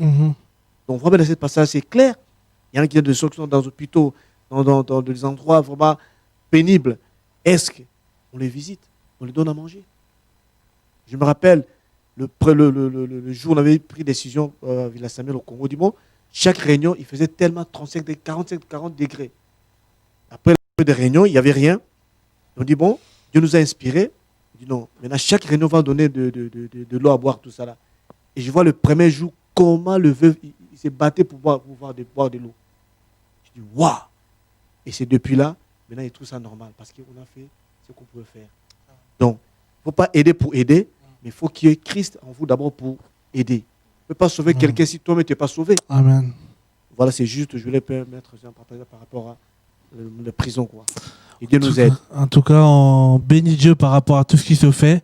Donc, vraiment, dans cette passage, c'est clair. Il y en a qui sont dans des hôpitaux, dans des endroits vraiment pénibles. est-ce qu'on les visite? On les donne à manger? Je me rappelle, le jour où on avait pris décision à Villa Samuel au Congo, du monde, chaque réunion, il faisait tellement 40 degrés. Après la de réunion, il n'y avait rien. On dit, bon, Dieu nous a inspirés. On dit, non, maintenant, chaque réunion va donner de l'eau à boire, tout ça là. Et je vois le premier jour, comment le veuve, il s'est battu pour boire de l'eau. Je dis, waouh! Et c'est depuis là, maintenant, il trouve ça normal, parce qu'on a fait ce qu'on pouvait faire. Donc, il ne faut pas aider pour aider, mais il faut qu'il y ait Christ en vous d'abord pour aider. Tu ne peux pas sauver quelqu'un si toi-même tu n'es pas sauvé. Amen. Voilà, c'est juste, je voulais mettre un partage par rapport à la prison, quoi. Et Dieu nous aide. En tout cas, on bénit Dieu par rapport à tout ce qui se fait.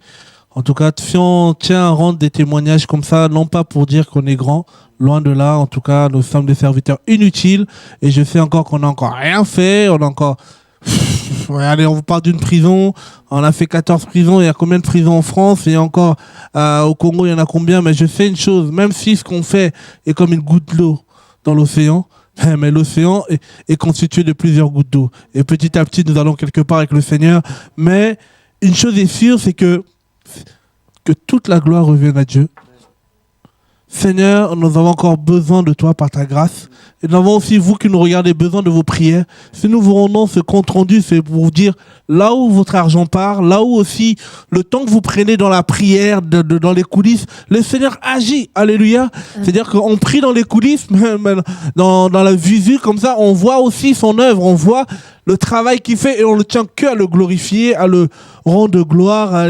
En tout cas, si on tient à rendre des témoignages comme ça, non pas pour dire qu'on est grand, loin de là. En tout cas, nous sommes des serviteurs inutiles. Et je sais encore qu'on n'a encore rien fait. On a encore... Allez, on vous parle d'une prison. On a fait 14 prisons. Il y a combien de prisons en France? Et encore, au Congo, il y en a combien? Mais je sais une chose. Même si ce qu'on fait est comme une goutte d'eau dans l'océan, mais l'océan est constitué de plusieurs gouttes d'eau. Et petit à petit, nous allons quelque part avec le Seigneur. Mais une chose est sûre, c'est que toute la gloire revienne à Dieu. Seigneur, nous avons encore besoin de toi par ta grâce. Et nous avons aussi, vous qui nous regardez, besoin de vos prières. Si nous vous rendons ce compte rendu, c'est pour vous dire là où votre argent part, là où aussi le temps que vous prenez dans la prière, dans les coulisses, le Seigneur agit. Alléluia. C'est-à-dire qu'on prie dans les coulisses, dans la visu, comme ça, on voit aussi son œuvre, on voit le travail qu'il fait et on ne tient qu'à le glorifier, à le rendre gloire,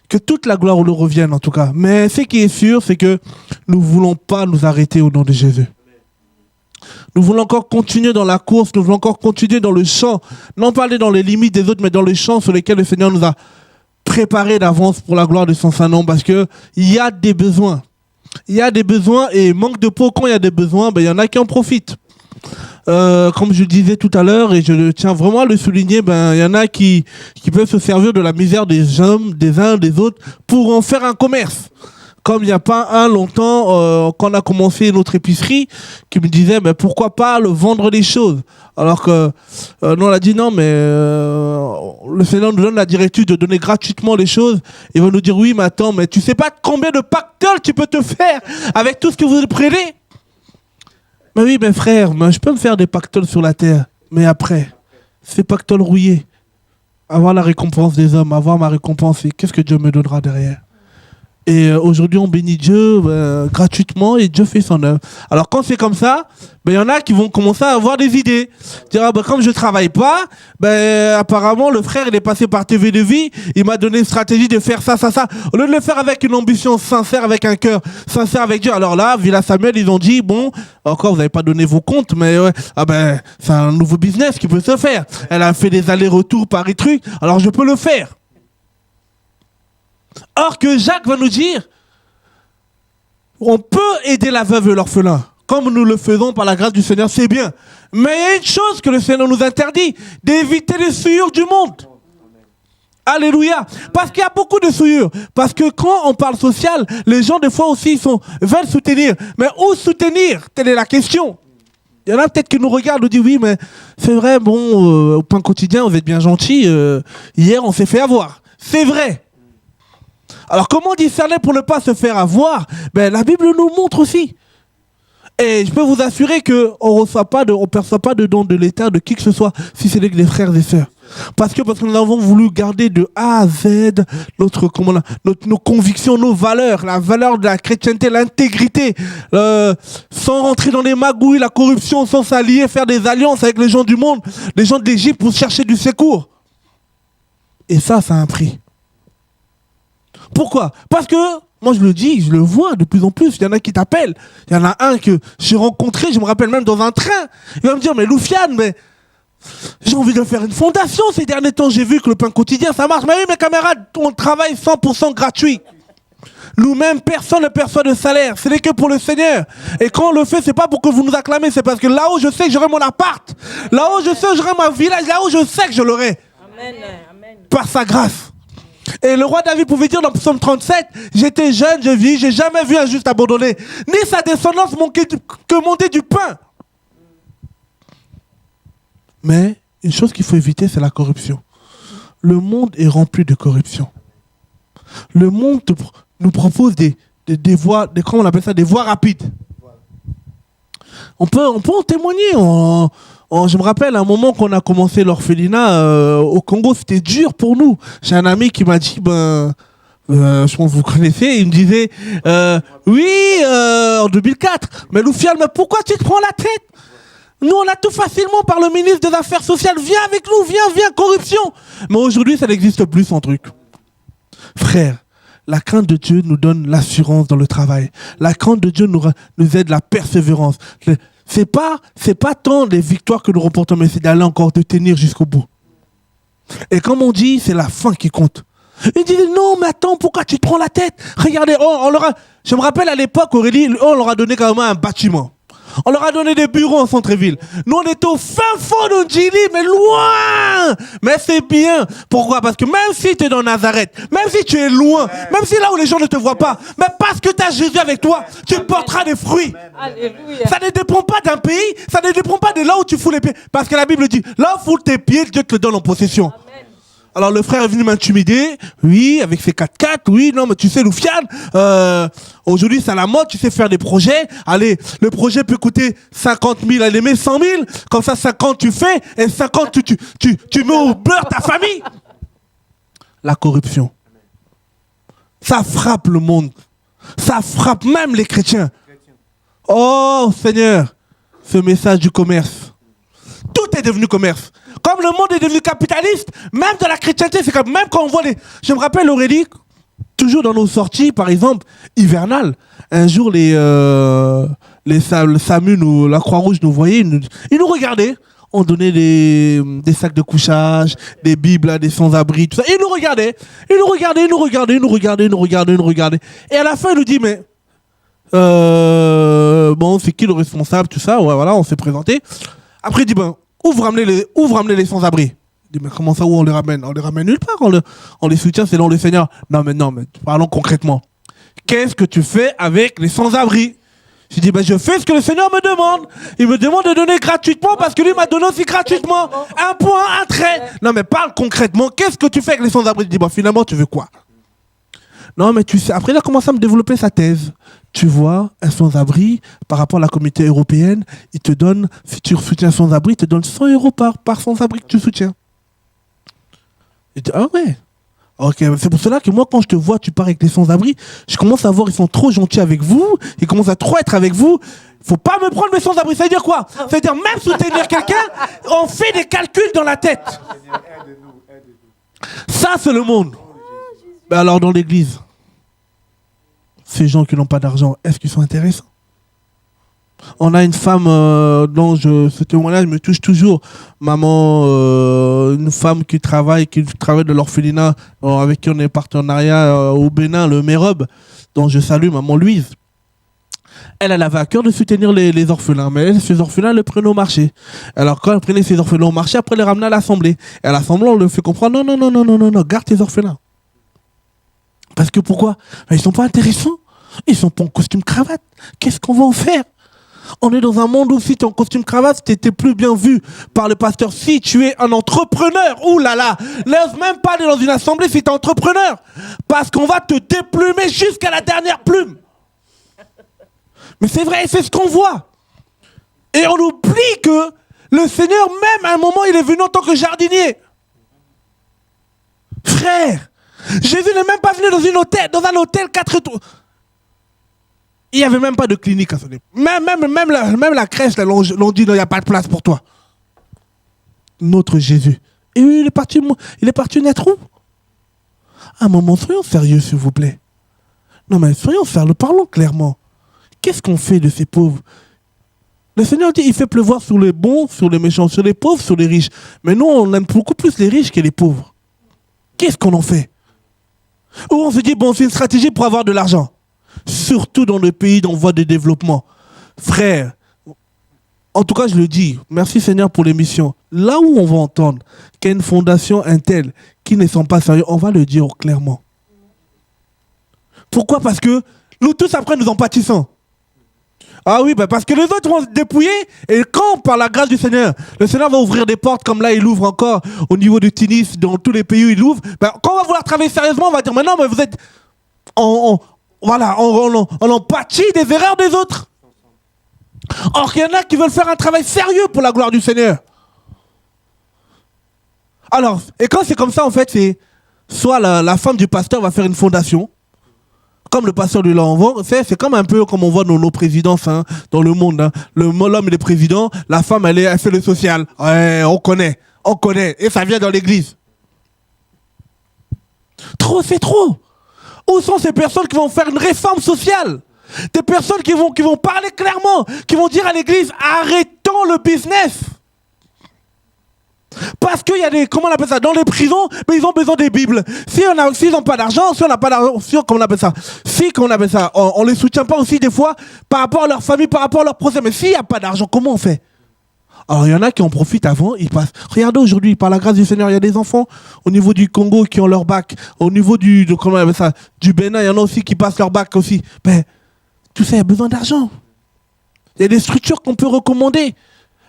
que toute la gloire nous revienne en tout cas. Mais ce qui est sûr, c'est que nous ne voulons pas nous arrêter au nom de Jésus. Nous voulons encore continuer dans la course, nous voulons encore continuer dans le champ, non pas aller dans les limites des autres, mais dans les champs sur lesquels le Seigneur nous a préparés d'avance pour la gloire de son Saint-Nom, parce qu'il y a des besoins. Il y a des besoins et manque de peau, quand il y a des besoins, il y en a qui en profitent. Comme je disais tout à l'heure, et je tiens vraiment à le souligner, il y en a qui peuvent se servir de la misère des hommes, des uns, des autres, pour en faire un commerce. Comme il n'y a pas longtemps, quand on a commencé notre épicerie, qui me disait pourquoi pas le vendre les choses. Alors que nous on a dit non, mais le Seigneur nous donne la directive de donner gratuitement les choses. Il va nous dire oui, mais attends, mais tu sais pas combien de pactoles tu peux te faire avec tout ce que vous prenez? Mais oui, mes frères, je peux me faire des pactoles sur la terre. Mais après, ces pactoles rouillés, avoir la récompense des hommes, avoir ma récompense, et qu'est-ce que Dieu me donnera derrière? Et aujourd'hui, on bénit Dieu gratuitement et Dieu fait son œuvre. Alors quand c'est comme ça, il y en a qui vont commencer à avoir des idées. Dire, comme je ne travaille pas, apparemment le frère il est passé par TV de vie, il m'a donné une stratégie de faire ça. Au lieu de le faire avec une ambition sincère, avec un cœur sincère avec Dieu. Alors là, Villa Samuel, ils ont dit, bon, encore vous n'avez pas donné vos comptes, mais c'est un nouveau business qui peut se faire. Elle a fait des allers-retours Paris truc, alors je peux le faire. Or que Jacques va nous dire, on peut aider la veuve et l'orphelin, comme nous le faisons par la grâce du Seigneur, c'est bien. Mais il y a une chose que le Seigneur nous interdit, d'éviter les souillures du monde. Alléluia. Parce qu'il y a beaucoup de souillures. Parce que quand on parle social, les gens des fois aussi veulent soutenir. Mais où soutenir? Telle est la question. Il y en a peut-être qui nous regardent, nous disent oui, mais c'est vrai, au pain quotidien, vous êtes bien gentils. Hier, on s'est fait avoir. C'est vrai. Alors comment discerner pour ne pas se faire avoir? La Bible nous montre aussi. Et je peux vous assurer qu'on ne perçoit pas de don de l'État de qui que ce soit, si c'est les frères et sœurs. Parce que nous avons voulu garder de A à Z nos convictions, nos valeurs, la valeur de la chrétienté, l'intégrité, sans rentrer dans les magouilles, la corruption, sans s'allier, faire des alliances avec les gens du monde, les gens de l'Égypte pour chercher du secours. Et ça a un prix. Pourquoi? Parce que, moi je le dis, je le vois de plus en plus, il y en a qui t'appellent. Il y en a un que j'ai rencontré, je me rappelle même dans un train. Il va me dire, mais Loufiane, j'ai envie de faire une fondation ces derniers temps, j'ai vu que le pain quotidien ça marche. Mais oui, mes camarades, on travaille 100% gratuit. Nous-mêmes, personne ne perçoit de salaire, ce n'est que pour le Seigneur. Et quand on le fait, c'est pas pour que vous nous acclamez, c'est parce que là-haut je sais que j'aurai mon appart, là-haut je sais que j'aurai ma village, là-haut je sais que je l'aurai. Amen. Par sa grâce. Et le roi David pouvait dire dans Psaume 37, j'étais jeune, je vis, j'ai jamais vu un juste abandonné, ni sa descendance que monter du pain. Mais une chose qu'il faut éviter, c'est la corruption. le monde est rempli de corruption. Le monde nous propose des voies, comment on appelle ça, des voies rapides. On peut en témoigner. Je me rappelle à un moment qu'on a commencé l'orphelinat au Congo, c'était dur pour nous. J'ai un ami qui m'a dit, je pense que vous connaissez, il me disait, oui, en 2004, mais Loufiane, mais pourquoi tu te prends la tête? Nous, on a tout facilement par le ministre des Affaires sociales. Viens avec nous, viens, corruption. Mais aujourd'hui, ça n'existe plus, son truc. Frère, la crainte de Dieu nous donne l'assurance dans le travail. La crainte de Dieu nous aide la persévérance. C'est pas tant les victoires que nous remportons, mais c'est d'aller encore, de tenir jusqu'au bout. Et comme on dit, c'est la fin qui compte. Ils disaient, non, mais attends, pourquoi tu te prends la tête? Regardez, je me rappelle à l'époque, Aurélie, on leur a donné quand même un bâtiment. On leur a donné des bureaux en centre-ville. Nous, on était au fin fond de Ndjili, mais loin. Mais c'est bien. Pourquoi? Parce que même si tu es dans Nazareth, même si tu es loin, même si là où les gens ne te voient pas, mais parce que tu as Jésus avec toi, tu porteras des fruits. Alléluia. Ça ne dépend pas d'un pays, ça ne dépend pas de là où tu fous les pieds. Parce que la Bible dit, là où fous tes pieds, Dieu te le donne en possession. Amen. Alors le frère est venu m'intimider, oui, avec ses 4x4, oui, non, mais tu sais, Loufiane, aujourd'hui c'est à la mode, tu sais faire des projets, allez, le projet peut coûter 50 000, allez, mets 100 000, comme ça 50 tu fais, et 50 tu mets au beurre ta famille. La corruption, ça frappe le monde, ça frappe même les chrétiens. Oh Seigneur, ce message du commerce, tout est devenu commerce. Comme le monde est devenu capitaliste, même dans la chrétienté, c'est comme même quand on voit les... Je me rappelle Aurélie, toujours dans nos sorties, par exemple, hivernales, un jour les SAMU, la Croix-Rouge nous voyaient, ils nous regardaient, on donnait des sacs de couchage, des bibles, des sans-abri, tout ça. Ils nous regardaient. Et à la fin, ils nous disent, mais... bon, c'est qui le responsable, tout ça, ouais, voilà, on s'est présenté. Après, il dit, où vous ramenez les sans-abri? Je dis, mais comment ça, où on les ramène? On les ramène nulle part, on les soutient selon le Seigneur. Non, mais parlons concrètement. Qu'est-ce que tu fais avec les sans-abri? Je dis, je fais ce que le Seigneur me demande. Il me demande de donner gratuitement parce que lui m'a donné aussi gratuitement. Un point, un trait. Non, mais parle concrètement. Qu'est-ce que tu fais avec les sans-abri? Je dis, finalement, tu veux quoi? Non, mais tu sais, après, il a commencé à me développer sa thèse. Tu vois, un sans-abri, par rapport à la communauté européenne, il te donne, si tu soutiens un sans-abri, il te donne 100 € par sans-abri que tu soutiens. Et tu dis, ah ouais. Ok, c'est pour cela que moi, quand je te vois, tu pars avec les sans-abri, je commence à voir, ils sont trop gentils avec vous, ils commencent à trop être avec vous. Faut pas me prendre mes sans-abri. Ça veut dire quoi? Ça veut dire même soutenir quelqu'un, on fait des calculs dans la tête. Ça, c'est le monde. Mais alors, dans l'église, ces gens qui n'ont pas d'argent, est-ce qu'ils sont intéressants? On a une femme dont ce témoignage me touche toujours. Maman, une femme qui travaille de l'orphelinat, avec qui on est en partenariat au Bénin, le Mérob, dont je salue maman Louise. Elle avait à cœur de soutenir les orphelins, mais elle, ces orphelins, elle les prenait au marché. Alors quand elle prenait ces orphelins au marché, après elle les ramenait à l'assemblée. Et à l'assemblée, on leur fait comprendre, non, garde tes orphelins. Parce que pourquoi? Ils ne sont pas intéressants. Ils sont pas en costume cravate. Qu'est-ce qu'on va en faire? On est dans un monde où si tu es en costume cravate, tu n'étais plus bien vu par le pasteur. Si tu es un entrepreneur, oulala, n'ose même pas aller dans une assemblée si tu es entrepreneur. Parce qu'on va te déplumer jusqu'à la dernière plume. Mais c'est vrai, c'est ce qu'on voit. Et on oublie que le Seigneur, même à un moment, il est venu en tant que jardinier. Frère, Jésus n'est même pas venu dans un hôtel 4 étoiles. Il n'y avait même pas de clinique à son époque. Même la crèche, l'ont dit, non, il n'y a pas de place pour toi. Notre Jésus. Et oui, il est parti naître où? À un moment, soyons sérieux, s'il vous plaît. Non, mais soyons sérieux, parlons clairement. Qu'est-ce qu'on fait de ces pauvres? Le Seigneur dit, il fait pleuvoir sur les bons, sur les méchants, sur les pauvres, sur les riches. Mais nous, on aime beaucoup plus les riches que les pauvres. Qu'est-ce qu'on en fait? Ou on se dit, bon, c'est une stratégie pour avoir de l'argent. Surtout dans le pays en voie de développement. Frère, en tout cas, je le dis, merci Seigneur pour l'émission. Là où on va entendre qu'il y a une fondation Intel qui ne sont pas sérieux, on va le dire clairement. Pourquoi? Parce que nous tous après nous en pâtissons. Ah oui, parce que les autres vont se dépouiller, et quand, par la grâce du Seigneur, le Seigneur va ouvrir des portes, comme là, il ouvre encore au niveau du Tunis, dans tous les pays où il ouvre, quand on va vouloir travailler sérieusement, on va dire, mais non, mais vous êtes... Voilà, on en pâtit des erreurs des autres. Or, il y en a qui veulent faire un travail sérieux pour la gloire du Seigneur. Alors, et quand c'est comme ça, en fait, c'est soit la femme du pasteur va faire une fondation, comme le pasteur lui l'envoie, c'est comme un peu comme on voit dans nos présidences dans le monde. Hein. L'homme il est président, la femme elle fait le social. Ouais, on connaît, et ça vient dans l'église. Trop, c'est trop. Où sont ces personnes qui vont faire une réforme sociale? Des personnes qui vont parler clairement, qui vont dire à l'église, arrêtons le business. Parce qu'il y a comment on appelle ça, dans les prisons, mais ils ont besoin des Bibles. S'ils n'ont pas d'argent, si on n'a pas d'argent, comment on appelle ça, on les soutient pas aussi des fois par rapport à leur famille, par rapport à leur procès. Mais s'il n'y a pas d'argent, comment on fait? Alors il y en a qui en profitent avant, ils passent. Regardez aujourd'hui, par la grâce du Seigneur, il y a des enfants au niveau du Congo qui ont leur bac, au niveau du Bénin, il y en a aussi qui passent leur bac aussi. Mais tout ça, il y a besoin d'argent. Il y a des structures qu'on peut recommander.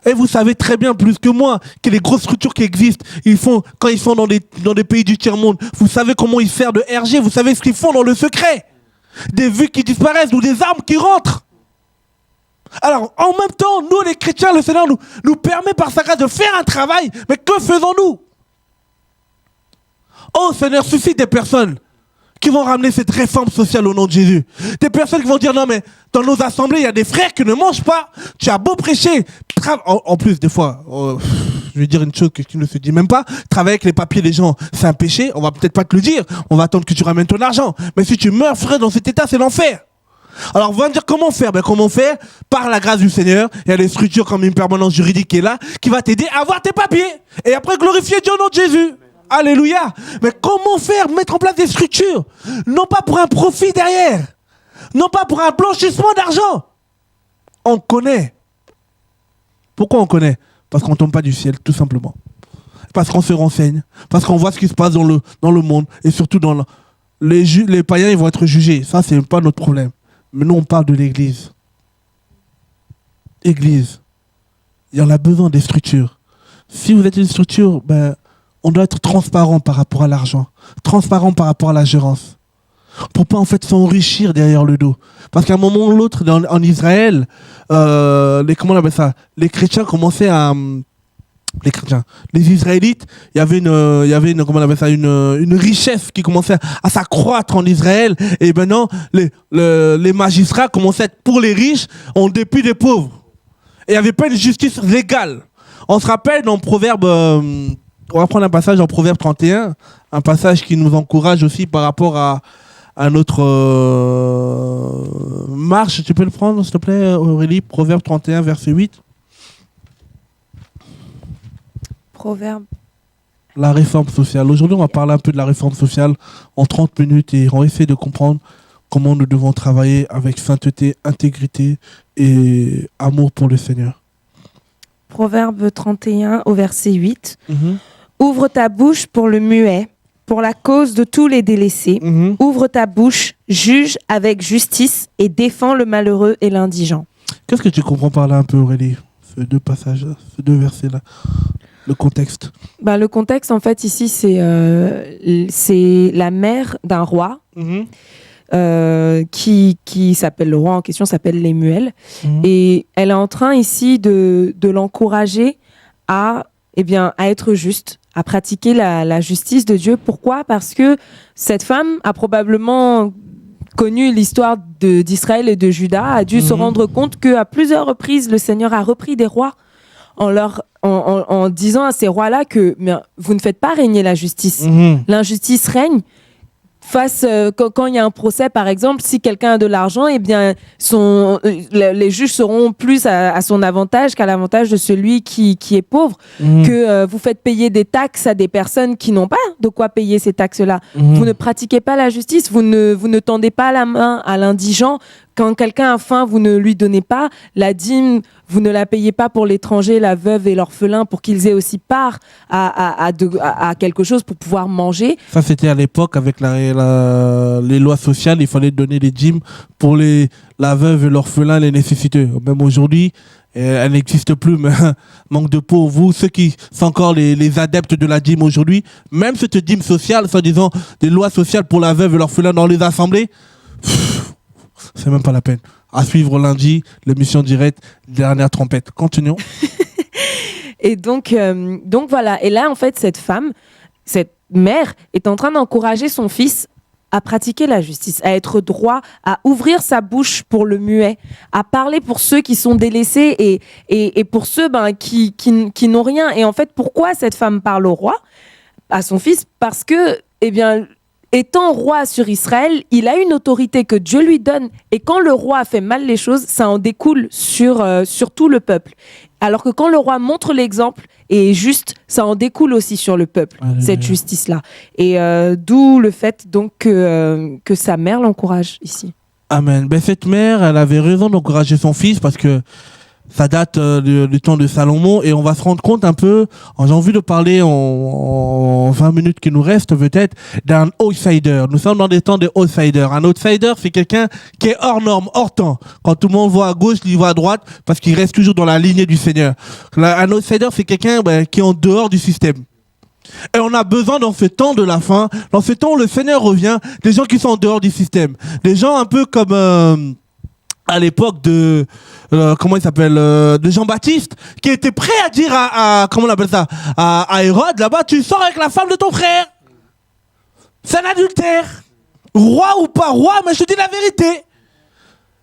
Et vous savez très bien, plus que moi, que les grosses structures qui existent, quand ils sont dans des pays du tiers-monde, vous savez comment ils servent de RG, vous savez ce qu'ils font dans le secret. Des vues qui disparaissent ou des armes qui rentrent. Alors, en même temps, nous les chrétiens, le Seigneur nous permet par sa grâce de faire un travail, mais que faisons-nous? Oh Seigneur, suscite des personnes qui vont ramener cette réforme sociale au nom de Jésus. Des personnes qui vont dire, non mais, dans nos assemblées, il y a des frères qui ne mangent pas, tu as beau prêcher, en plus des fois, je vais dire une chose qui ne se dit même pas, travailler avec les papiers des gens, c'est un péché, on va peut-être pas te le dire, on va attendre que tu ramènes ton argent, mais si tu meurs frère dans cet état, c'est l'enfer. Alors, on va me dire comment faire? Comment faire? Par la grâce du Seigneur, il y a des structures comme une permanence juridique qui est là, qui va t'aider à avoir tes papiers. Et après, glorifier Dieu au nom de Jésus. Alléluia. Mais comment faire? Mettre en place des structures. Non pas pour un profit derrière. Non pas pour un blanchissement d'argent. On connaît. Pourquoi on connaît? Parce qu'on ne tombe pas du ciel, tout simplement. Parce qu'on se renseigne. Parce qu'on voit ce qui se passe dans le monde. Et surtout, les païens, ils vont être jugés. Ça, c'est pas notre problème. Mais nous, on parle de l'Église. Église. Il y en a besoin des structures. Si vous êtes une structure, on doit être transparent par rapport à l'argent. Transparent par rapport à la gérance. Pour pas, en fait, s'enrichir derrière le dos. Parce qu'à un moment ou l'autre, en Israël, comment on appelle ça? Les chrétiens commençaient à... Les Israélites, il y avait une richesse qui commençait à s'accroître en Israël, et maintenant les magistrats commençaient à être pour les riches en dépit des pauvres. Et il n'y avait pas une justice légale. On se rappelle dans Proverbe, on va prendre un passage en Proverbe 31, un passage qui nous encourage aussi par rapport à notre marche. Tu peux le prendre s'il te plaît Aurélie, Proverbe 31 verset 8. Proverbe. La réforme sociale. Aujourd'hui, on va parler un peu de la réforme sociale en 30 minutes et on va essayer de comprendre comment nous devons travailler avec sainteté, intégrité et amour pour le Seigneur. Proverbe 31 au verset 8. Ouvre ta bouche pour le muet, pour la cause de tous les délaissés. Ouvre ta bouche, juge avec justice et défends le malheureux et l'indigent. Qu'est-ce que tu comprends par là un peu, Aurélie? Ces deux passages-là, ces deux versets-là. Le contexte. Le contexte, en fait, ici, c'est la mère d'un roi qui s'appelle, le roi en question s'appelle Lemuel. Et elle est en train ici de l'encourager à être juste, à pratiquer la justice de Dieu. Pourquoi? Parce que cette femme a probablement connu l'histoire d'Israël et de Juda, a dû se rendre compte qu'à plusieurs reprises, le Seigneur a repris des rois en disant à ces rois-là que vous ne faites pas régner la justice. L'injustice règne. Quand il y a un procès, par exemple, si quelqu'un a de l'argent, les juges seront plus à son avantage qu'à l'avantage de celui qui est pauvre. Que vous faites payer des taxes à des personnes qui n'ont pas de quoi payer ces taxes-là. Vous ne pratiquez pas la justice, vous ne tendez pas la main à l'indigent quand quelqu'un a faim, vous ne lui donnez pas. La dîme, vous ne la payez pas pour l'étranger, la veuve et l'orphelin, pour qu'ils aient aussi part à quelque chose pour pouvoir manger. Ça, c'était à l'époque avec les lois sociales. Il fallait donner des dîmes pour la veuve et l'orphelin, les nécessiteux. Même aujourd'hui, elle n'existe plus, mais manque de peau. Vous, ceux qui sont encore les adeptes de la dîme aujourd'hui, même cette dîme sociale, soi-disant des lois sociales pour la veuve et l'orphelin dans les assemblées, c'est même pas la peine. À suivre lundi, l'émission directe, dernière trompette. Continuons. Et donc voilà. Et là, en fait, cette femme, cette mère, est en train d'encourager son fils à pratiquer la justice, à être droit, à ouvrir sa bouche pour le muet, à parler pour ceux qui sont délaissés et pour ceux qui n'ont rien. Et en fait, pourquoi cette femme parle au roi, à son fils? Parce que, étant roi sur Israël, il a une autorité que Dieu lui donne. Et quand le roi fait mal les choses, ça en découle sur tout le peuple. Alors que quand le roi montre l'exemple et est juste, ça en découle aussi sur le peuple, cette justice-là. Et d'où le fait donc que sa mère l'encourage ici. Amen. Cette mère, elle avait raison d'encourager son fils parce que ça date du temps de Salomon et on va se rendre compte un peu, j'ai envie de parler en 20 minutes qui nous restent peut-être, d'un outsider. Nous sommes dans des temps de outsider. Un outsider, c'est quelqu'un qui est hors norme, hors temps. Quand tout le monde voit à gauche, il voit à droite parce qu'il reste toujours dans la lignée du Seigneur. Un outsider, c'est quelqu'un qui est en dehors du système. Et on a besoin dans ce temps de la fin, dans ce temps où le Seigneur revient, des gens qui sont en dehors du système. Des gens un peu comme... à l'époque de comment il s'appelle de Jean-Baptiste qui était prêt à dire comment on appelle ça à Hérode là-bas, tu sors avec la femme de ton frère, c'est un adultère, roi ou pas roi, mais je te dis la vérité.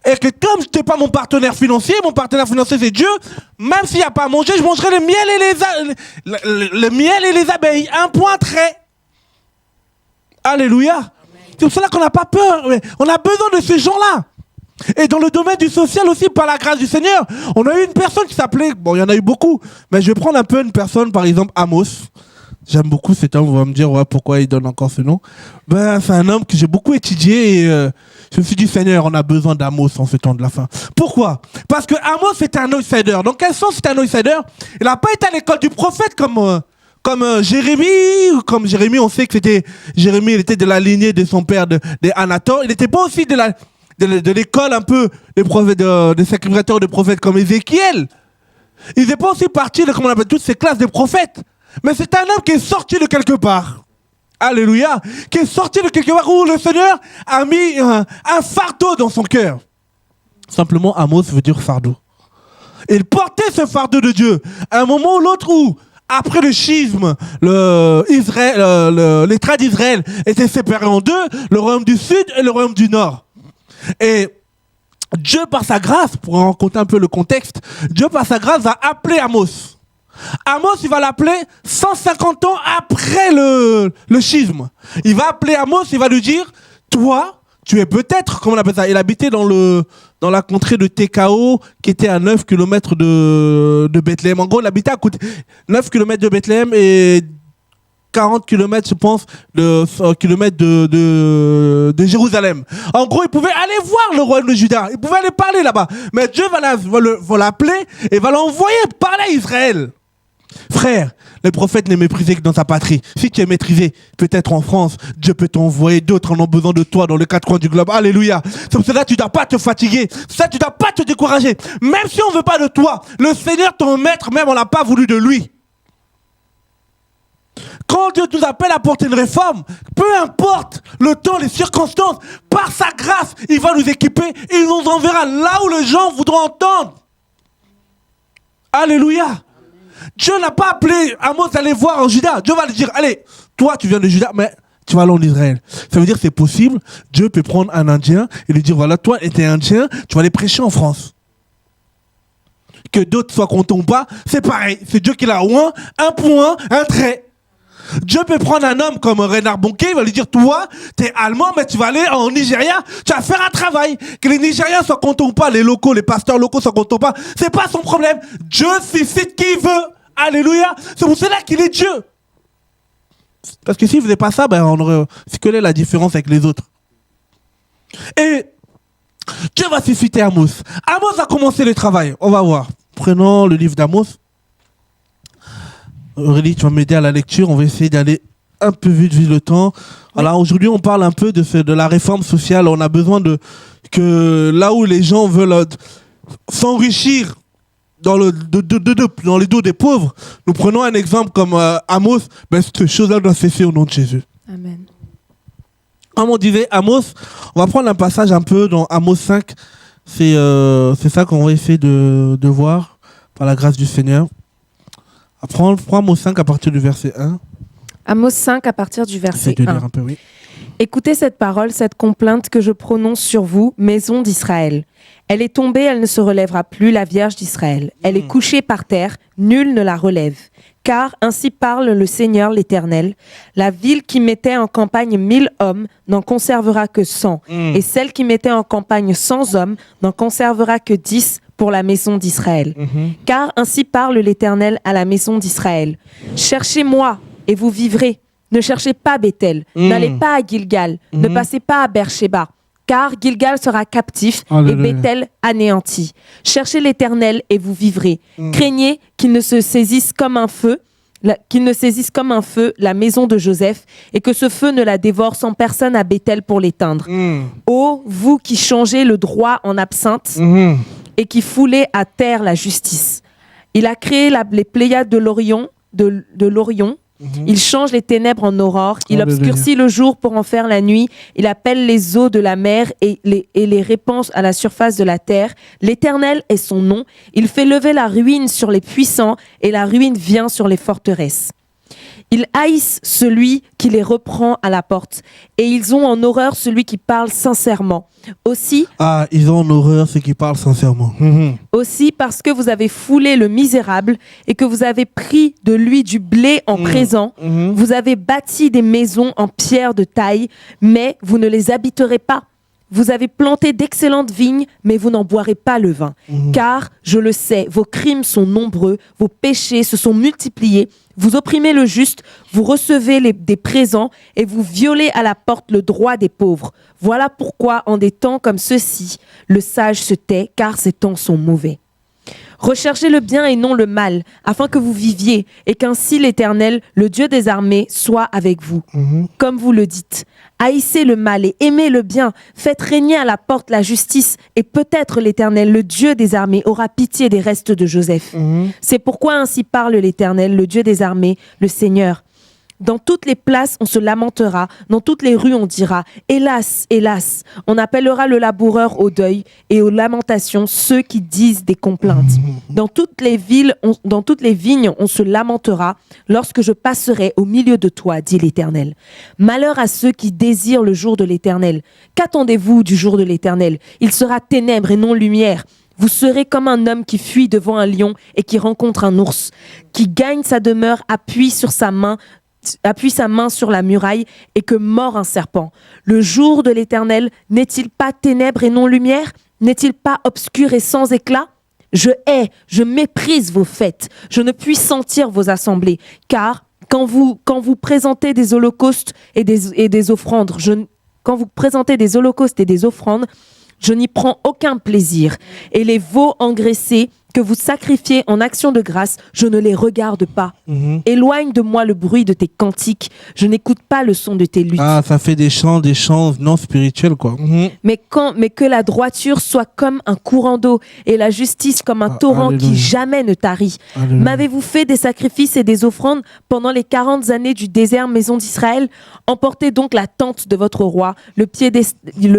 Et que comme je n'étais pas mon partenaire financier c'est Dieu, même s'il n'y a pas à manger, je mangerai le miel et les abeilles, un point trait. Alléluia. C'est pour cela qu'on n'a pas peur, on a besoin de ces gens-là. Et dans le domaine du social aussi, par la grâce du Seigneur, on a eu une personne qui s'appelait, il y en a eu beaucoup, mais je vais prendre un peu une personne, par exemple Amos. J'aime beaucoup cet homme, vous allez me dire pourquoi il donne encore ce nom. C'est un homme que j'ai beaucoup étudié et je me suis dit, Seigneur, on a besoin d'Amos en ce temps de la fin. Pourquoi? Parce que Amos était un outsider. Dans quel sens c'est un outsider? Il n'a pas été à l'école du prophète comme Jérémie. Comme Jérémie, on sait que Jérémie, il était de la lignée de son père, de Anator. Il n'était pas aussi de l'école un peu des sacrificateurs de prophètes comme Ézéchiel. Il n'est pas aussi parti de, comment on appelle, toutes ces classes de prophètes. Mais c'est un homme qui est sorti de quelque part. Alléluia. Qui est sorti de quelque part où le Seigneur a mis un fardeau dans son cœur. Simplement, Amos veut dire fardeau. Il portait ce fardeau de Dieu. À un moment ou l'autre où, après le schisme, l'État d'Israël était séparé en deux, le royaume du Sud et le royaume du Nord. Et Dieu, par sa grâce, pour raconter un peu le contexte, Dieu, par sa grâce, va appeler Amos. Amos, il va l'appeler 150 ans après le schisme. Il va appeler Amos, il va lui dire, toi, tu es peut-être, comment on appelle ça, il habitait dans la contrée de TKO, qui était à 9 km de Bethléem. En gros, il habitait à côté, 9 km de Bethléem et 40 km, je pense, de Jérusalem. En gros, il pouvait aller voir le royaume de Juda. Il pouvait aller parler là-bas. Mais Dieu va l'appeler et va l'envoyer parler à Israël. Frère, le prophète n'est méprisé que dans sa patrie. Si tu es maîtrisé, peut-être en France, Dieu peut t'envoyer, d'autres en ont besoin de toi dans les quatre coins du globe. Alléluia. C'est pour cela que tu ne dois pas te fatiguer. C'est pour ça que tu ne dois pas te décourager. Même si on ne veut pas de toi, le Seigneur, ton maître, même on n'a pas voulu de lui. Quand Dieu nous appelle à porter une réforme, peu importe le temps, les circonstances, par sa grâce, il va nous équiper et il nous enverra là où les gens voudront entendre. Alléluia. Dieu n'a pas appelé Amos d'aller voir en Juda. Dieu va lui dire, allez, toi tu viens de Juda, mais tu vas aller en Israël. Ça veut dire que c'est possible. Dieu peut prendre un Indien et lui dire, voilà, toi tu es Indien, tu vas aller prêcher en France. Que d'autres soient contents ou pas, c'est pareil. C'est Dieu qui l'a oint, un point, un trait. Dieu peut prendre un homme comme Reinhard Bonnke, il va lui dire, toi, t'es allemand, mais tu vas aller en Nigeria, tu vas faire un travail. Que les Nigériens soient contents ou pas, les locaux, les pasteurs locaux soient contents ou pas, c'est pas son problème. Dieu suscite qui il veut. Alléluia. C'est pour cela qu'il est Dieu. Parce que s'il faisait pas ça, c'est quelle est la différence avec les autres? Et Dieu va susciter Amos. Amos a commencé le travail. On va voir. Prenons le livre d'Amos. Aurélie, tu vas m'aider à la lecture. On va essayer d'aller un peu vite vu le temps. Alors aujourd'hui, on parle un peu de la réforme sociale. On a besoin que là où les gens veulent s'enrichir dans les dos des pauvres, nous prenons un exemple comme Amos. Cette chose-là doit cesser au nom de Jésus. Amen. Comme on disait, Amos, on va prendre un passage un peu dans Amos 5. C'est ça qu'on va essayer de voir par la grâce du Seigneur. Prends Amos 5 à partir du verset 1. Amos 5 à partir du verset 1. Lire un peu, oui. Écoutez cette parole, cette complainte que je prononce sur vous, maison d'Israël. Elle est tombée, elle ne se relèvera plus, la Vierge d'Israël. Elle est couchée par terre, nul ne la relève. Car ainsi parle le Seigneur l'Éternel. La ville qui mettait en campagne 1000 hommes n'en conservera que 100. Et celle qui mettait en campagne 100 hommes n'en conservera que 10 pour la maison d'Israël. Car ainsi parle l'Éternel à la maison d'Israël. Cherchez-moi et vous vivrez. Ne cherchez pas Bethel. N'allez pas à Gilgal. Ne passez pas à Beersheba. Car Gilgal sera captif et Bethel anéanti. Cherchez l'Éternel et vous vivrez. Craignez qu'il ne se saisisse comme un feu, la maison de Joseph, et que ce feu ne la dévore sans personne à Bethel pour l'éteindre. Ô vous qui changez le droit en absinthe et qui foulez à terre la justice. Il a créé les Pléiades de l'Orion. Il change les ténèbres en aurore. Il obscurcit le jour pour en faire la nuit. Il appelle les eaux de la mer et les répand à la surface de la terre. L'Éternel est son nom. Il fait lever la ruine sur les puissants et la ruine vient sur les forteresses. Ils haïssent celui qui les reprend à la porte et ils ont en horreur celui qui parle sincèrement. Aussi, ils ont en horreur ceux qui parlent sincèrement. Aussi parce que vous avez foulé le misérable et que vous avez pris de lui du blé en présent, vous avez bâti des maisons en pierre de taille, mais vous ne les habiterez pas. Vous avez planté d'excellentes vignes, mais vous n'en boirez pas le vin. Car, je le sais, vos crimes sont nombreux, vos péchés se sont multipliés. Vous opprimez le juste, vous recevez des présents et vous violez à la porte le droit des pauvres. Voilà pourquoi, en des temps comme ceux-ci, le sage se tait, car ces temps sont mauvais. Recherchez le bien et non le mal, afin que vous viviez, et qu'ainsi l'Éternel, le Dieu des armées, soit avec vous. Comme vous le dites, haïssez le mal et aimez le bien, faites régner à la porte la justice, et peut-être l'Éternel, le Dieu des armées, aura pitié des restes de Joseph. C'est pourquoi ainsi parle l'Éternel, le Dieu des armées, le Seigneur. Dans toutes les places, on se lamentera. Dans toutes les rues, on dira « Hélas, hélas !» On appellera le laboureur au deuil et aux lamentations ceux qui disent des complaintes. Dans toutes les vignes, on se lamentera lorsque je passerai au milieu de toi, dit l'Éternel. Malheur à ceux qui désirent le jour de l'Éternel. Qu'attendez-vous du jour de l'Éternel ? Il sera ténèbres et non lumière. Vous serez comme un homme qui fuit devant un lion et qui rencontre un ours, qui gagne sa demeure, appuie sa main sur la muraille et que mord un serpent. Le jour de l'Éternel n'est-il pas ténèbres et non lumière ? N'est-il pas obscur et sans éclat ? Je hais, je méprise vos fêtes. Je ne puis sentir vos assemblées. Car quand vous présentez des holocaustes et des offrandes, je n'y prends aucun plaisir. Et les veaux engraissés que vous sacrifiez en action de grâce, je ne les regarde pas. Éloigne de moi le bruit de tes cantiques. Je n'écoute pas le son de tes luttes. Ça fait des chants non spirituels, quoi. Mais que la droiture soit comme un courant d'eau et la justice comme un torrent qui jamais ne tarit. M'avez-vous fait des sacrifices et des offrandes pendant les 40 années du désert, maison d'Israël ? Emportez donc la tente de votre roi, le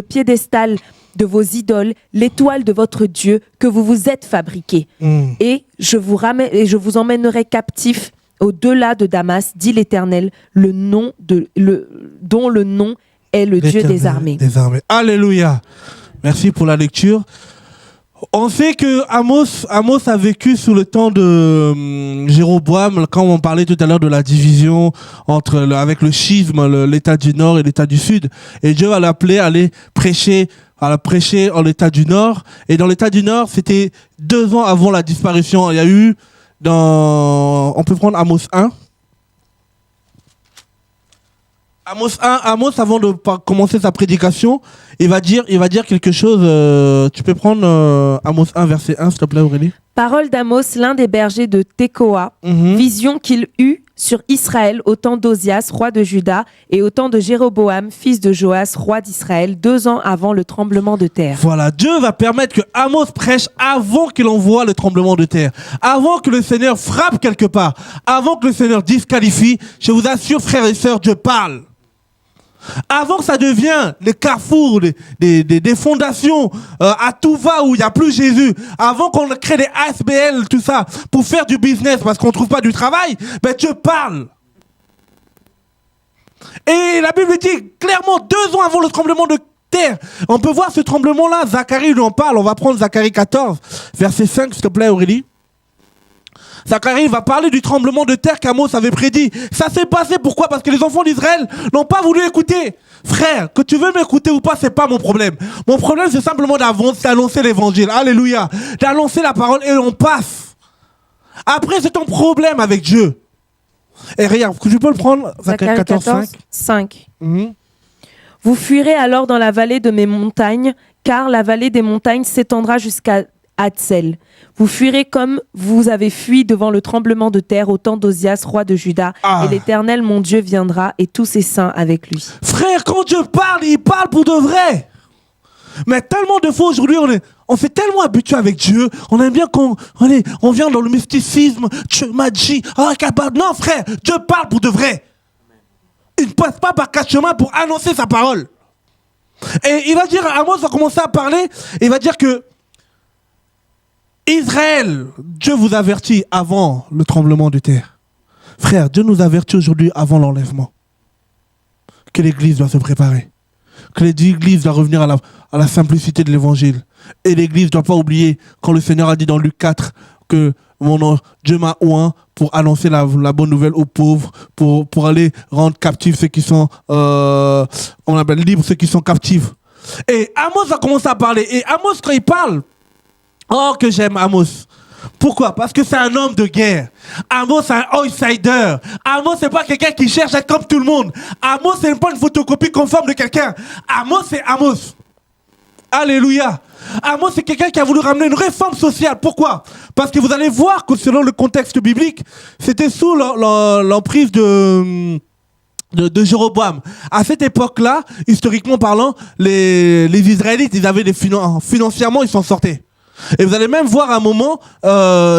piédestal de vos idoles, l'étoile de votre Dieu que vous vous êtes fabriqué. Et je vous emmènerai captifs au-delà de Damas, dit l'Éternel, dont le nom est le Dieu des armées. Alléluia. Merci pour la lecture. On sait que Amos a vécu sous le temps de Jéroboam, quand on parlait tout à l'heure de la division avec le schisme, l'État du Nord et l'État du Sud. Et Dieu va l'appeler à aller prêcher en l'État du Nord. Et dans l'État du Nord, c'était 2 ans avant la disparition. Il y a eu on peut prendre Amos 1. Amos 1, Amos, avant de commencer sa prédication, il va dire quelque chose. Tu peux prendre Amos 1, verset 1, s'il te plaît, Aurélie. Parole d'Amos, l'un des bergers de Tekoa, vision qu'il eut sur Israël au temps d'Ozias, roi de Juda, et au temps de Jéroboam, fils de Joas, roi d'Israël, 2 ans avant le tremblement de terre. Voilà, Dieu va permettre que Amos prêche avant qu'il envoie le tremblement de terre, avant que le Seigneur frappe quelque part, avant que le Seigneur disqualifie. Je vous assure, frères et sœurs, Dieu parle. Avant que ça devienne les carrefours, des fondations à tout va où il n'y a plus Jésus, avant qu'on crée des ASBL, tout ça, pour faire du business parce qu'on ne trouve pas du travail, ben Dieu parle. Et la Bible dit clairement 2 ans avant le tremblement de terre. On peut voir ce tremblement-là, Zacharie nous en parle. On va prendre Zacharie 14, verset 5, s'il te plaît, Aurélie. Zacharie va parler du tremblement de terre qu'Amos avait prédit. Ça s'est passé, pourquoi? Parce que les enfants d'Israël n'ont pas voulu écouter. Frère, que tu veux m'écouter ou pas, c'est pas mon problème. Mon problème, c'est simplement d'annoncer l'évangile. Alléluia. D'annoncer la parole et on passe. Après, c'est ton problème avec Dieu. Et regarde, tu peux le prendre, Zacharie 14, 5. Vous fuirez alors dans la vallée de mes montagnes, car la vallée des montagnes s'étendra jusqu'à Hatzel. Vous fuirez comme vous avez fui devant le tremblement de terre au temps d'Ozias, roi de Juda. Et l'Éternel, mon Dieu, viendra et tous ses saints avec lui. Frère, quand Dieu parle, il parle pour de vrai. Mais tellement de fois aujourd'hui, on s'est tellement habitué avec Dieu. On aime bien on vient dans le mysticisme. Dieu m'a dit, non frère, Dieu parle pour de vrai. Il ne passe pas par 4 chemins pour annoncer sa parole. Et il va dire, Amos va commencer à parler, il va dire que Israël, Dieu vous avertit avant le tremblement de terre. Frère, Dieu nous avertit aujourd'hui avant l'enlèvement. Que l'Église doit se préparer. Que l'Église doit revenir à la simplicité de l'Évangile. Et l'Église ne doit pas oublier quand le Seigneur a dit dans Luc 4 que Dieu m'a oint pour annoncer la bonne nouvelle aux pauvres, pour aller rendre captifs ceux qui sont, on appelle libres ceux qui sont captifs. Et Amos va commencer à parler. Et Amos, quand il parle, oh, que j'aime Amos. Pourquoi? Parce que c'est un homme de guerre. Amos, c'est un outsider. Amos, c'est pas quelqu'un qui cherche à être comme tout le monde. Amos, c'est pas une photocopie conforme de quelqu'un. Amos, c'est Amos. Alléluia. Amos, c'est quelqu'un qui a voulu ramener une réforme sociale. Pourquoi? Parce que vous allez voir que selon le contexte biblique, c'était sous l'emprise de Jéroboam. À cette époque-là, historiquement parlant, les Israélites, ils avaient financièrement, ils s'en sortaient. Et vous allez même voir à un moment,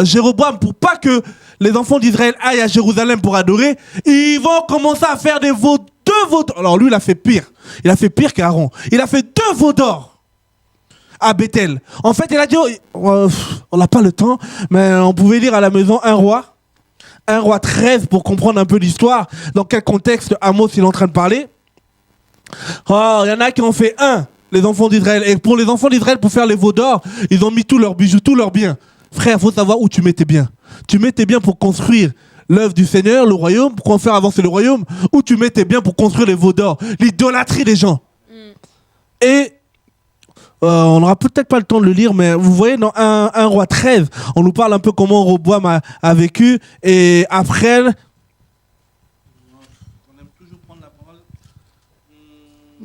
Jéroboam, pour pas que les enfants d'Israël aillent à Jérusalem pour adorer, ils vont commencer à faire deux veaux d'or. Alors lui, il a fait pire. Il a fait pire qu'Aaron. Il a fait 2 veaux d'or à Bethel. En fait, il a dit, on n'a pas le temps, mais on pouvait lire à la maison un roi 13 pour comprendre un peu l'histoire, dans quel contexte Amos il est en train de parler. Oh, il y en a qui ont fait les enfants d'Israël. Et pour les enfants d'Israël, pour faire les veaux d'or, ils ont mis tous leurs bijoux, tous leurs biens. Frère, il faut savoir où tu mets tes biens. Tu mets tes biens pour construire l'œuvre du Seigneur, le royaume, pour faire avancer le royaume, ou tu mets tes biens pour construire les veaux d'or, l'idolâtrie des gens. Et on n'aura peut-être pas le temps de le lire, mais vous voyez dans 1 roi 13, on nous parle un peu comment Roboam a vécu. Et après, on aime toujours prendre la parole.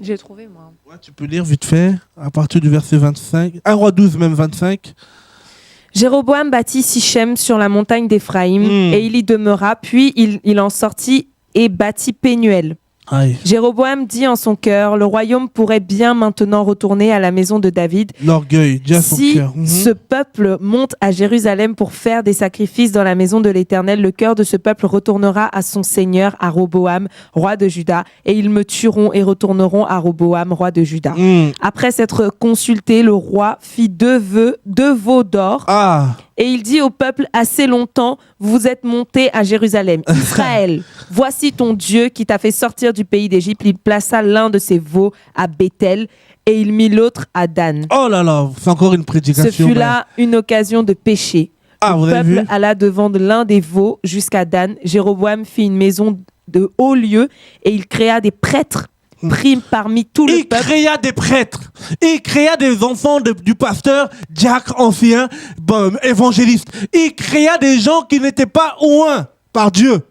J'ai trouvé, moi. Ouais, tu peux lire vite fait, à partir du verset 25. 1 roi 12, même 25. Jéroboam bâtit Sichem sur la montagne d'Éphraïm, et il y demeura, puis il en sortit et bâtit Pénuel. Aïe. Jéroboam dit en son cœur, le royaume pourrait bien maintenant retourner à la maison de David. L'orgueil, dit à son cœur. Ce peuple monte à Jérusalem pour faire des sacrifices dans la maison de l'Éternel, le cœur de ce peuple retournera à son seigneur, à Roboam, roi de Juda, et ils me tueront et retourneront à Roboam, roi de Juda. Après s'être consulté, le roi fit 2 veaux d'or. Et il dit au peuple, assez longtemps, vous êtes montés à Jérusalem. Israël, voici ton Dieu qui t'a fait sortir du pays d'Égypte. Il plaça l'un de ses veaux à Bethel et il mit l'autre à Dan. Oh là là, c'est encore une prédication. Ce fut là une occasion de péché. Le peuple alla devant l'un des veaux jusqu'à Dan. Jéroboam fit une maison de haut lieu et il créa des prêtres pris parmi tout le peuple. Il créa des prêtres. Il créa des enfants du pasteur, diacre, ancien, évangéliste. Il créa des gens qui n'étaient pas oints par Dieu.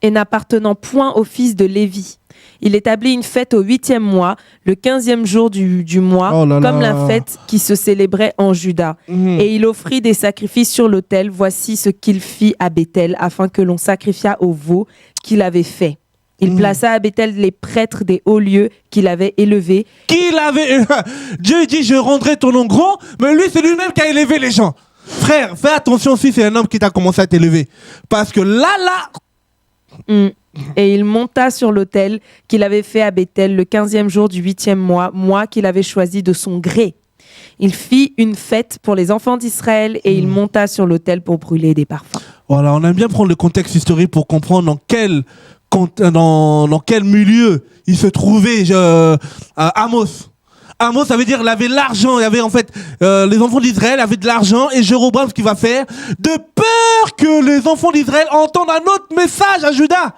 Et n'appartenant point au fils de Lévi. Il établit une fête au 8e mois, le 15e jour du mois, comme la fête qui se célébrait en Juda. Et il offrit des sacrifices sur l'autel. Voici ce qu'il fit à Béthel, afin que l'on sacrifiât au veau qu'il avait fait. Il plaça à Béthel les prêtres des hauts lieux qu'il avait élevés. Dieu dit, je rendrai ton nom grand, mais lui, c'est lui-même qui a élevé les gens. Frère, fais attention si c'est un homme qui t'a commencé à t'élever. Parce que là... Et il monta sur l'autel qu'il avait fait à Béthel le 15e jour du 8e mois qu'il avait choisi de son gré. Il fit une fête pour les enfants d'Israël et il monta sur l'autel pour brûler des parfums. Voilà, on aime bien prendre le contexte historique pour comprendre dans quel milieu il se trouvait Amos. Amos, ça veut dire qu'il avait l'argent. Il y avait en fait les enfants d'Israël avaient de l'argent et Jéroboam, ce qu'il va faire, de peur que les enfants d'Israël entendent un autre message à Juda.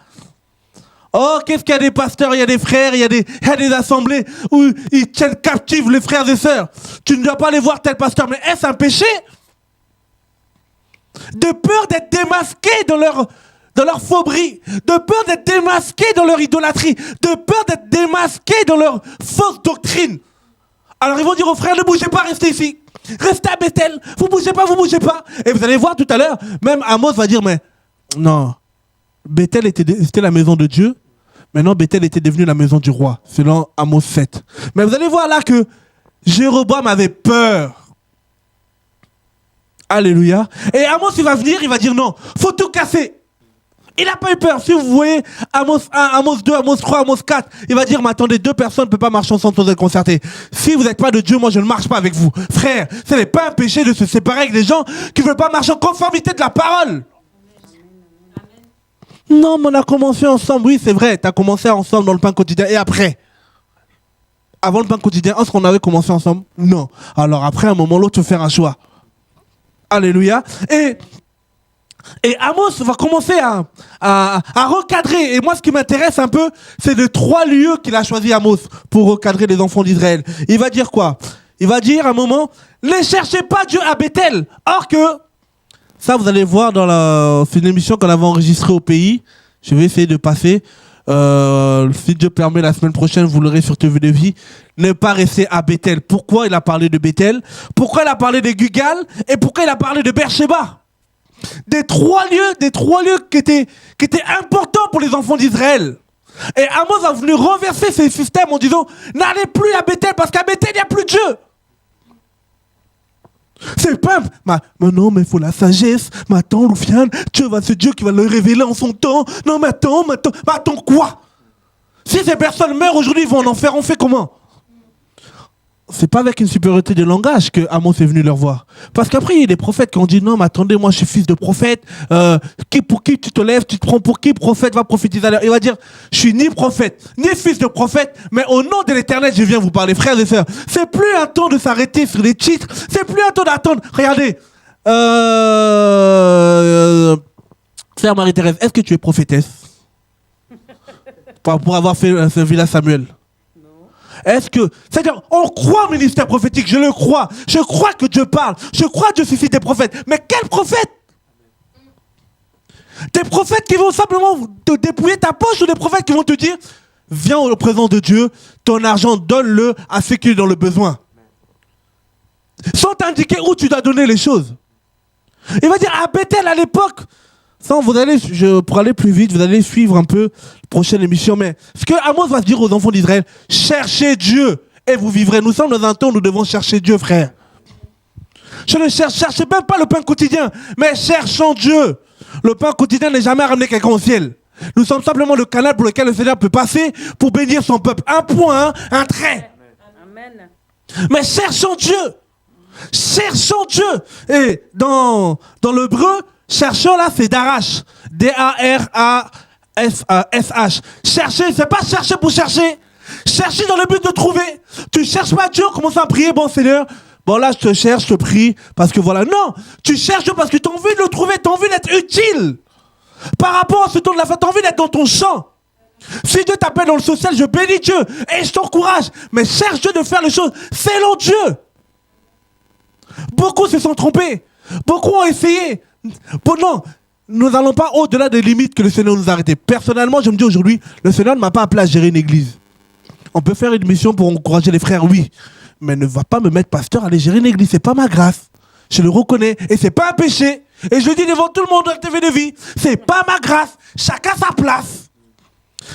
Oh, qu'est-ce qu'il y a des pasteurs, il y a des frères, il y a des assemblées où ils tiennent captifs les frères et sœurs. Tu ne dois pas aller voir tel pasteur, mais est-ce un péché? De peur d'être démasqués dans leur phobie, de peur d'être démasqués dans leur idolâtrie, de peur d'être démasqués dans leur fausse doctrine. Alors ils vont dire aux frères, ne bougez pas, restez ici. Restez à Béthel, vous bougez pas. Et vous allez voir tout à l'heure, même Amos va dire, mais non, Béthel c'était la maison de Dieu. Maintenant, Béthel était devenu la maison du roi, selon Amos 7. Mais vous allez voir là que Jéroboam avait peur. Alléluia. Et Amos, il va venir, il va dire non, faut tout casser. Il n'a pas eu peur. Si vous voyez Amos 1, Amos 2, Amos 3, Amos 4, il va dire, mais attendez, deux personnes ne peuvent pas marcher ensemble sans être concertées. Si vous n'êtes pas de Dieu, moi je ne marche pas avec vous. Frère, ce n'est pas un péché de se séparer avec des gens qui ne veulent pas marcher en conformité de la parole. Non, mais on a commencé ensemble. Oui, c'est vrai, tu as commencé ensemble dans le pain quotidien. Et après? Avant le pain quotidien, est-ce qu'on avait commencé ensemble? Non. Alors après, à un moment ou l'autre, tu veux faire un choix. Alléluia. Et Amos va commencer à recadrer. Et moi, ce qui m'intéresse un peu, c'est les 3 lieux qu'il a choisi Amos pour recadrer les enfants d'Israël. Il va dire quoi? Il va dire à un moment, ne cherchez pas Dieu à Béthel. Or que, ça vous allez voir c'est une émission qu'on avait enregistrée au pays. Je vais essayer de passer. Si Dieu permet, la semaine prochaine, vous l'aurez sur TV de Vie. Ne pas rester à Béthel. Pourquoi il a parlé de Béthel? Pourquoi il a parlé de Gugal? Et pourquoi il a parlé de Beersheba? Des trois lieux qui étaient importants pour les enfants d'Israël. Et Amos a voulu renverser ces systèmes en disant, n'allez plus à Béthel parce qu'à Béthel, il n'y a plus de Dieu. C'est pas... Mais non, mais il faut la sagesse. Mais attends, Loufiane, c'est Dieu qui va le révéler en son temps. Non, mais attends quoi? Si ces personnes meurent aujourd'hui, ils vont en enfer, on fait comment? C'est pas avec une supériorité de langage que Amos est venu leur voir. Parce qu'après, il y a des prophètes qui ont dit, non, mais attendez, moi je suis fils de prophète. Pour qui tu te lèves, tu te prends pour qui prophète va prophétiser à l'heure? Il va dire, je suis ni prophète, ni fils de prophète, mais au nom de l'Éternel, je viens vous parler, frères et sœurs. C'est plus un temps de s'arrêter sur les titres, c'est plus un temps d'attendre. Regardez, Sœur Marie-Thérèse, est-ce que tu es prophétesse? Pour avoir fait servi à Samuel. C'est-à-dire, on croit au ministère prophétique, je le crois. Je crois que Dieu parle. Je crois que Dieu suscite des prophètes. Mais quels prophètes? Des prophètes qui vont simplement te dépouiller ta poche ou des prophètes qui vont te dire, viens au présence de Dieu, ton argent, donne-le à ceux qui sont dans le besoin. Sans t'indiquer où tu dois donner les choses. Il va dire, à Béthel, à l'époque, pour aller plus vite, vous allez suivre un peu la prochaine émission, mais ce que Amos va dire aux enfants d'Israël, cherchez Dieu et vous vivrez. Nous sommes dans un temps où nous devons chercher Dieu, frère. Je ne cherchez même pas le pain quotidien, mais cherchons Dieu. Le pain quotidien n'est jamais ramené quelqu'un au ciel. Nous sommes simplement le canal pour lequel le Seigneur peut passer pour bénir son peuple. Un point, un trait. Amen. Mais cherchons Dieu. Cherchons Dieu. Et dans l'hébreu, cherchons là, c'est Darash. D-A-R-A-S-H. Chercher, c'est pas chercher pour chercher. Chercher dans le but de trouver. Tu cherches pas Dieu, commence à prier, bon Seigneur. Bon là, je te cherche, je te prie, parce que voilà. Non, tu cherches Dieu parce que tu as envie de le trouver, tu as envie d'être utile. Par rapport à ce temps de la fête, tu as envie d'être dans ton champ. Si Dieu t'appelle dans le social, je bénis Dieu et je t'encourage. Mais cherche Dieu de faire les choses selon Dieu. Beaucoup se sont trompés. Beaucoup ont essayé. Bon, non, nous n'allons pas au-delà des limites que le Seigneur nous a arrêtées. Personnellement, je me dis aujourd'hui, le Seigneur ne m'a pas appelé à gérer une église. On peut faire une mission pour encourager les frères, oui. Mais ne va pas me mettre pasteur à aller gérer une église. C'est pas ma grâce. Je le reconnais. Et c'est pas un péché. Et je le dis devant tout le monde dans la TV de vie. C'est pas ma grâce. Chacun sa place.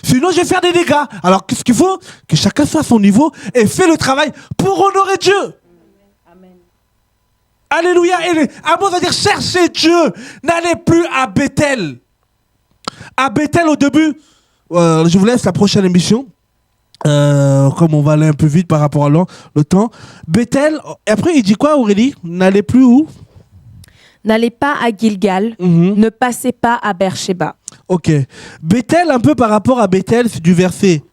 Sinon, je vais faire des dégâts. Alors, qu'est-ce qu'il faut? Que chacun soit à son niveau et fait le travail pour honorer Dieu. Amen. Alléluia. Et Amos va dire, cherchez Dieu. N'allez plus à Bethel. À Bethel, au début, je vous laisse la prochaine émission. Comme on va aller un peu vite par rapport à le temps. Bethel, et après il dit quoi Aurélie? N'allez plus où? N'allez pas à Gilgal, ne passez pas à Beersheba. Ok. Bethel, un peu par rapport à Bethel, c'est du verset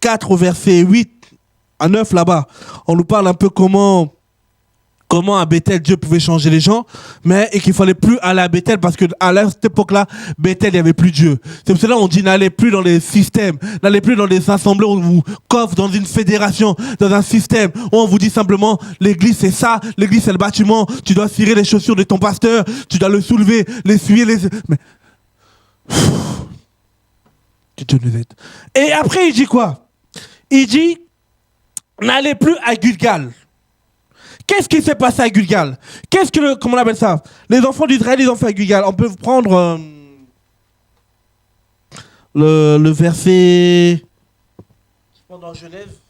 4 au verset 8 à 9 là-bas. On nous parle un peu comment à Bethel Dieu pouvait changer les gens, mais et qu'il fallait plus aller à Bethel parce que à cette époque-là, Bethel il y avait plus Dieu. C'est pour cela qu'on dit n'allez plus dans les systèmes, n'allez plus dans les assemblées où on vous coffre dans une fédération, dans un système où on vous dit simplement l'église c'est ça, l'église c'est le bâtiment, tu dois cirer les chaussures de ton pasteur, tu dois le soulever, l'essuyer, mais que Dieu nous aide. Et après il dit quoi? Il dit n'allez plus à Gilgal. Qu'est-ce qui s'est passé à Gilgal? Comment on appelle ça? Les enfants d'Israël, ils ont fait à Gilgal. On peut prendre le verset... Dans Genèse.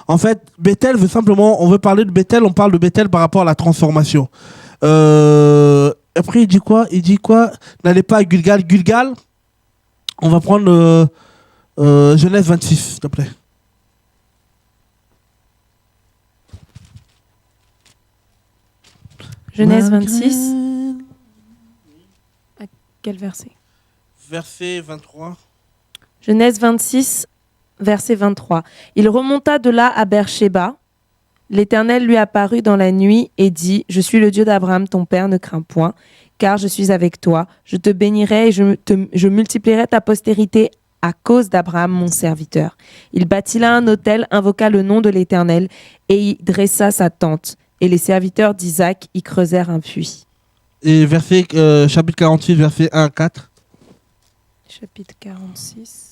En fait, Bethel veut simplement... On veut parler de Bethel, on parle de Bethel par rapport à la transformation. Après, il dit quoi? N'allez pas à Gilgal. Gilgal... On va prendre Genèse 26, s'il te plaît. Genèse 26. À quel verset? Verset 23. Genèse 26, verset 23. Il remonta de là à Beersheba. L'Éternel lui apparut dans la nuit et dit, « Je suis le Dieu d'Abraham, ton père, ne crains point, car je suis avec toi. Je te bénirai et je multiplierai ta postérité à cause d'Abraham, mon serviteur. » Il bâtit là un autel, invoqua le nom de l'Éternel et y dressa sa tente. Et les serviteurs d'Isaac y creusèrent un puits. Et chapitre 46, verset 1 à 4. Chapitre 46.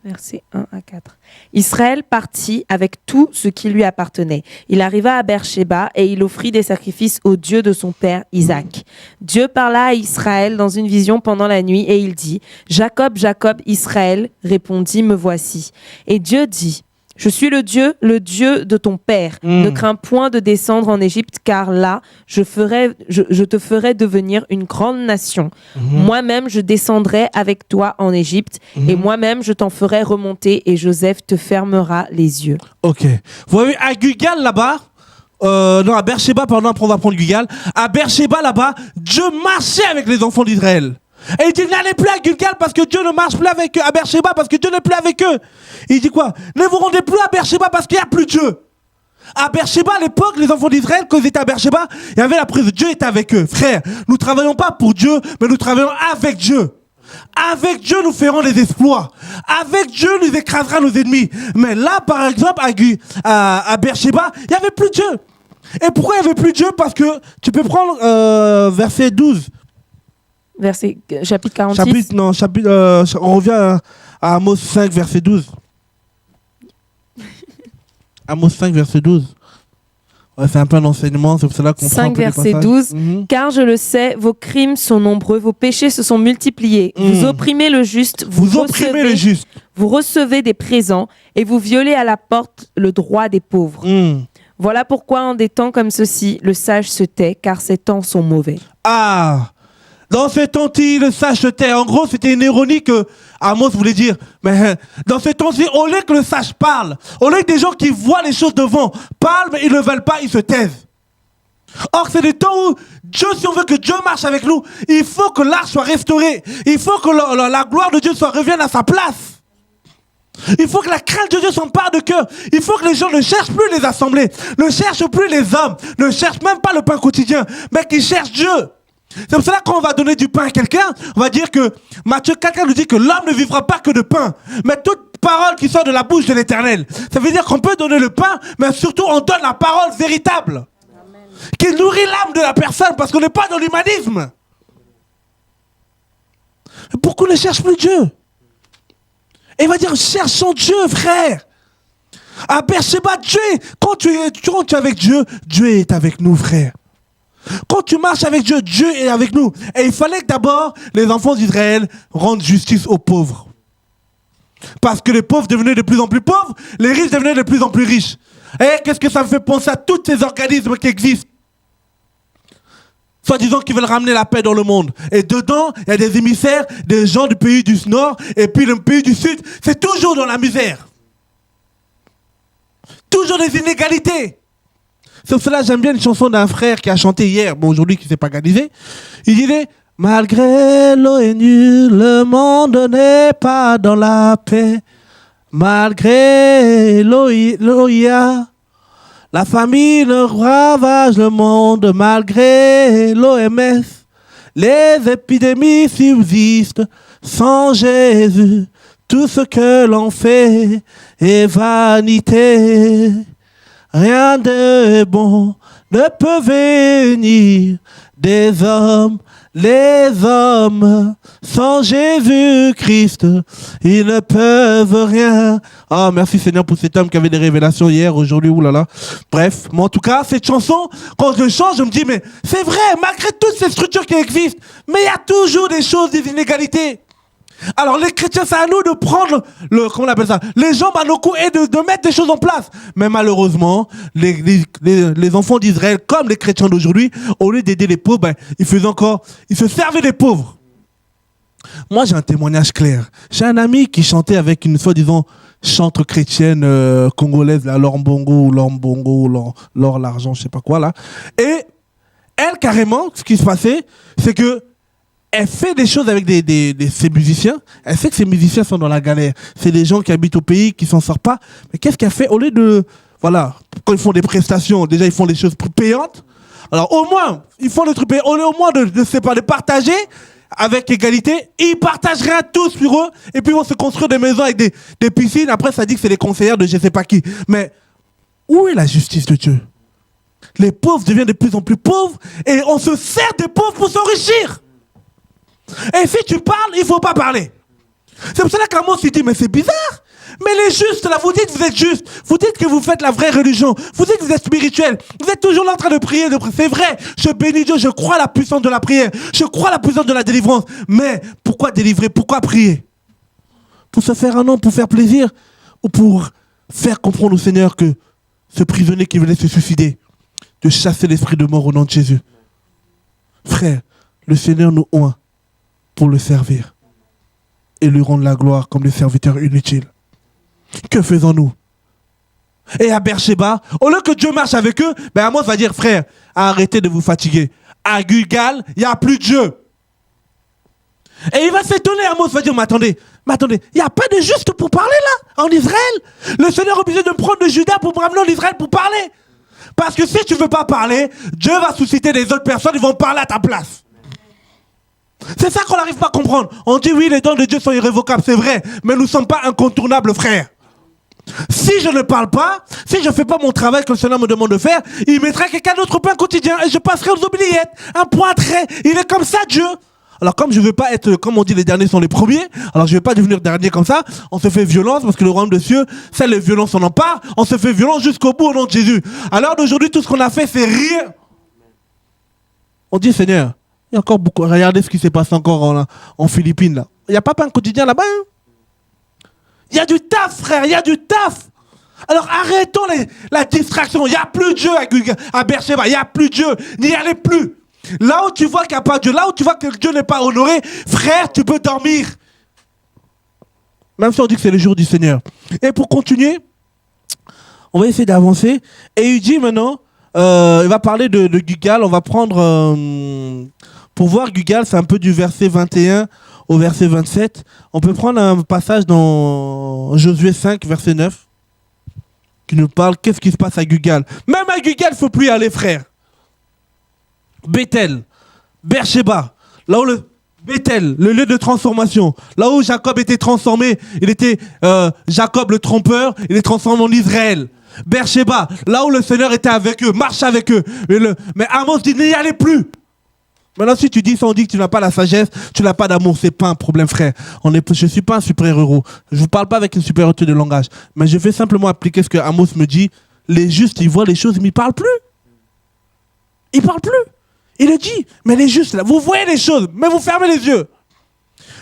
Versets 1 à 4. Israël partit avec tout ce qui lui appartenait. Il arriva à Beersheba et il offrit des sacrifices au Dieu de son père Isaac. Dieu parla à Israël dans une vision pendant la nuit et il dit, « Jacob, Jacob, Israël, répondit, me voici. » Et Dieu dit, « Je suis le Dieu de ton père. Ne crains point de descendre en Égypte, car là, je te ferai devenir une grande nation. Moi-même, je descendrai avec toi en Égypte, et moi-même, je t'en ferai remonter, et Joseph te fermera les yeux. » Ok. Vous voyez, à Gilgal, là-bas, non, à Beersheba, pardon, après on va prendre Gilgal. À Beersheba, là-bas, Dieu marchait avec les enfants d'Israël. Et il dit, n'allez plus à Gilgal parce que Dieu ne marche plus avec eux, à Beersheba parce que Dieu n'est plus avec eux. Il dit quoi? Ne vous rendez plus à Beersheba parce qu'il n'y a plus Dieu. À Beersheba, à l'époque, les enfants d'Israël, quand ils étaient à Beersheba, il y avait la présence. Dieu était avec eux. Frère, nous ne travaillons pas pour Dieu, mais nous travaillons avec Dieu. Avec Dieu, nous ferons des exploits. Avec Dieu, nous écrasera nos ennemis. Mais là, par exemple, à Beersheba, il n'y avait plus Dieu. Et pourquoi il n'y avait plus Dieu? Parce que tu peux prendre verset 12. Chapitre 46. On revient à Amos 5, verset 12. Amos 5, verset 12. Ouais, c'est un peu un enseignement, c'est pour cela qu'on 5, verset 12. Car je le sais, vos crimes sont nombreux, vos péchés se sont multipliés. Vous opprimez le juste, vous recevez des présents et vous violez à la porte le droit des pauvres. Voilà pourquoi en des temps comme ceux-ci, le sage se tait, car ces temps sont mauvais. Ah! Dans ces temps-ci, le sage se tait. En gros, c'était une ironie que Amos voulait dire. Mais dans ces temps-ci, au lieu que le sage parle, au lieu que des gens qui voient les choses devant parlent, mais ils ne veulent pas, ils se taisent. Or, c'est des temps où Dieu, si on veut que Dieu marche avec nous, il faut que l'arche soit restaurée. Il faut que la gloire de Dieu revienne à sa place. Il faut que la crainte de Dieu s'empare de cœur. Il faut que les gens ne cherchent plus les assemblées, ne cherchent plus les hommes, ne cherchent même pas le pain quotidien, mais qu'ils cherchent Dieu. C'est pour cela que quand on va donner du pain à quelqu'un, on va dire que Matthieu 4 nous dit que l'homme ne vivra pas que de pain, mais toute parole qui sort de la bouche de l'Éternel. Ça veut dire qu'on peut donner le pain, mais surtout on donne la parole véritable. Amen. Qui nourrit l'âme de la personne, parce qu'on n'est pas dans l'humanisme. Pourquoi ne cherche plus Dieu? Et il va dire, cherchons Dieu, frère. À Beersheba, Dieu, quand tu es avec Dieu, Dieu est avec nous, frère. Quand tu marches avec Dieu, Dieu est avec nous. Et il fallait que d'abord, les enfants d'Israël rendent justice aux pauvres. Parce que les pauvres devenaient de plus en plus pauvres, les riches devenaient de plus en plus riches. Et qu'est-ce que ça me fait penser à tous ces organismes qui existent? Soi-disant qu'ils veulent ramener la paix dans le monde. Et dedans, il y a des émissaires, des gens du pays du Nord, et puis le pays du Sud, c'est toujours dans la misère. Toujours des inégalités. C'est pour cela que j'aime bien une chanson d'un frère qui a chanté hier, bon aujourd'hui qui ne s'est pas organisé. Il disait, malgré l'ONU, le monde n'est pas dans la paix. Malgré l'OIA, la famine ravage le monde. Malgré l'OMS, les épidémies subsistent. Sans Jésus, tout ce que l'on fait est vanité. Rien de bon ne peut venir des hommes. Les hommes, sans Jésus-Christ, ils ne peuvent rien. Ah, merci Seigneur pour cet homme qui avait des révélations hier, aujourd'hui, oulala. Bref, mais en tout cas, cette chanson, quand je chante, je me dis, mais c'est vrai, malgré toutes ces structures qui existent, mais il y a toujours des choses, des inégalités. Alors les chrétiens, c'est à nous de prendre comment on appelle ça, les jambes à nos coups et de mettre des choses en place. Mais malheureusement, les enfants d'Israël, comme les chrétiens d'aujourd'hui, au lieu d'aider les pauvres, ils se servaient des pauvres. Moi, j'ai un témoignage clair. J'ai un ami qui chantait avec une soi-disant chantre chrétienne congolaise, là, Laure Mbongo, Laure l'argent, je sais pas quoi là. Et elle, carrément, ce qui se passait, c'est que elle fait des choses avec ses musiciens. Elle sait que ses musiciens sont dans la galère. C'est des gens qui habitent au pays, qui s'en sortent pas. Mais qu'est-ce qu'elle fait? Au lieu de... Voilà, quand ils font des prestations, déjà ils font des choses payantes. Alors au moins, ils font des trucs payants. Au lieu au moins de partager avec égalité, ils partagent rien tous sur eux. Et puis ils vont se construire des maisons avec des piscines. Après, ça dit que c'est les conseillères de je sais pas qui. Mais où est la justice de Dieu? Les pauvres deviennent de plus en plus pauvres et on se sert des pauvres pour s'enrichir. Et si tu parles, il ne faut pas parler. C'est pour cela qu'Amos il dit, mais c'est bizarre. Mais les justes, là, vous dites que vous êtes justes. Vous dites que vous faites la vraie religion. Vous dites que vous êtes spirituel. Vous êtes toujours là en train de prier. C'est vrai, je bénis Dieu, je crois à la puissance de la prière. Je crois à la puissance de la délivrance. Mais pourquoi délivrer? Pourquoi prier? Pour se faire un nom, pour faire plaisir? Ou pour faire comprendre au Seigneur que ce prisonnier qui venait se suicider, de chasser l'esprit de mort au nom de Jésus? Frère, le Seigneur nous oint pour le servir et lui rendre la gloire comme des serviteurs inutiles. Que faisons-nous? Et à Beersheba, au lieu que Dieu marche avec eux, Amos va dire, frère, arrêtez de vous fatiguer. À Gilgal, il n'y a plus de Dieu. Et il va s'étonner, Amos va dire, mais attendez, il n'y a pas de juste pour parler là, en Israël. Le Seigneur est obligé de me prendre de Juda pour me ramener en Israël pour parler. Parce que si tu ne veux pas parler, Dieu va susciter des autres personnes, ils vont parler à ta place. C'est ça qu'on n'arrive pas à comprendre. On dit oui, les dons de Dieu sont irrévocables, c'est vrai, mais nous ne sommes pas incontournables, frère. Si je ne parle pas, si je ne fais pas mon travail que le Seigneur me demande de faire, il mettra quelqu'un d'autre au pain quotidien et je passerai aux oubliettes. Un point trait. Il est comme ça, Dieu. Alors comme je ne veux pas être, comme on dit, les derniers sont les premiers, alors je ne vais pas devenir dernier comme ça. On se fait violence parce que le royaume de Dieu, c'est les violences, on en parle. On se fait violence jusqu'au bout au nom de Jésus. À l'heure d'aujourd'hui, tout ce qu'on a fait, c'est rien. On dit, Seigneur, il y a encore beaucoup. Regardez ce qui s'est passé encore en Philippines. Là. Il n'y a pas un quotidien là-bas. Hein? Il y a du taf, frère. Il y a du taf. Alors arrêtons la distraction. Il n'y a plus de Dieu à Beersheba. Il n'y a plus de Dieu. N'y allez plus. Là où tu vois qu'il n'y a pas de Dieu, là où tu vois que Dieu n'est pas honoré, frère, tu peux dormir. Même si on dit que c'est le jour du Seigneur. Et pour continuer, on va essayer d'avancer. Et il dit maintenant... il va parler de Gilgal. On va prendre, pour voir Gilgal, c'est un peu du verset 21 au verset 27. On peut prendre un passage dans Josué 5, verset 9, qui nous parle qu'est-ce qui se passe à Gilgal. Même à Gilgal, il ne faut plus y aller, frère. Bethel, Beersheba, là où le Bethel, le lieu de transformation, là où Jacob était transformé, il était Jacob le trompeur, il est transformé en Israël. Beersheba, là où le Seigneur était avec eux, marche avec eux. Mais Amos dit, n'y allez plus. Maintenant, si tu dis ça, on dit que tu n'as pas la sagesse, tu n'as pas d'amour, c'est pas un problème, frère. Je ne suis pas un super-héros. Je ne vous parle pas avec une supériorité de langage. Mais je vais simplement appliquer ce que Amos me dit. Les justes, ils voient les choses, mais ils ne parlent plus. Ils ne parlent plus. Il le dit, mais les justes, là, vous voyez les choses, mais vous fermez les yeux.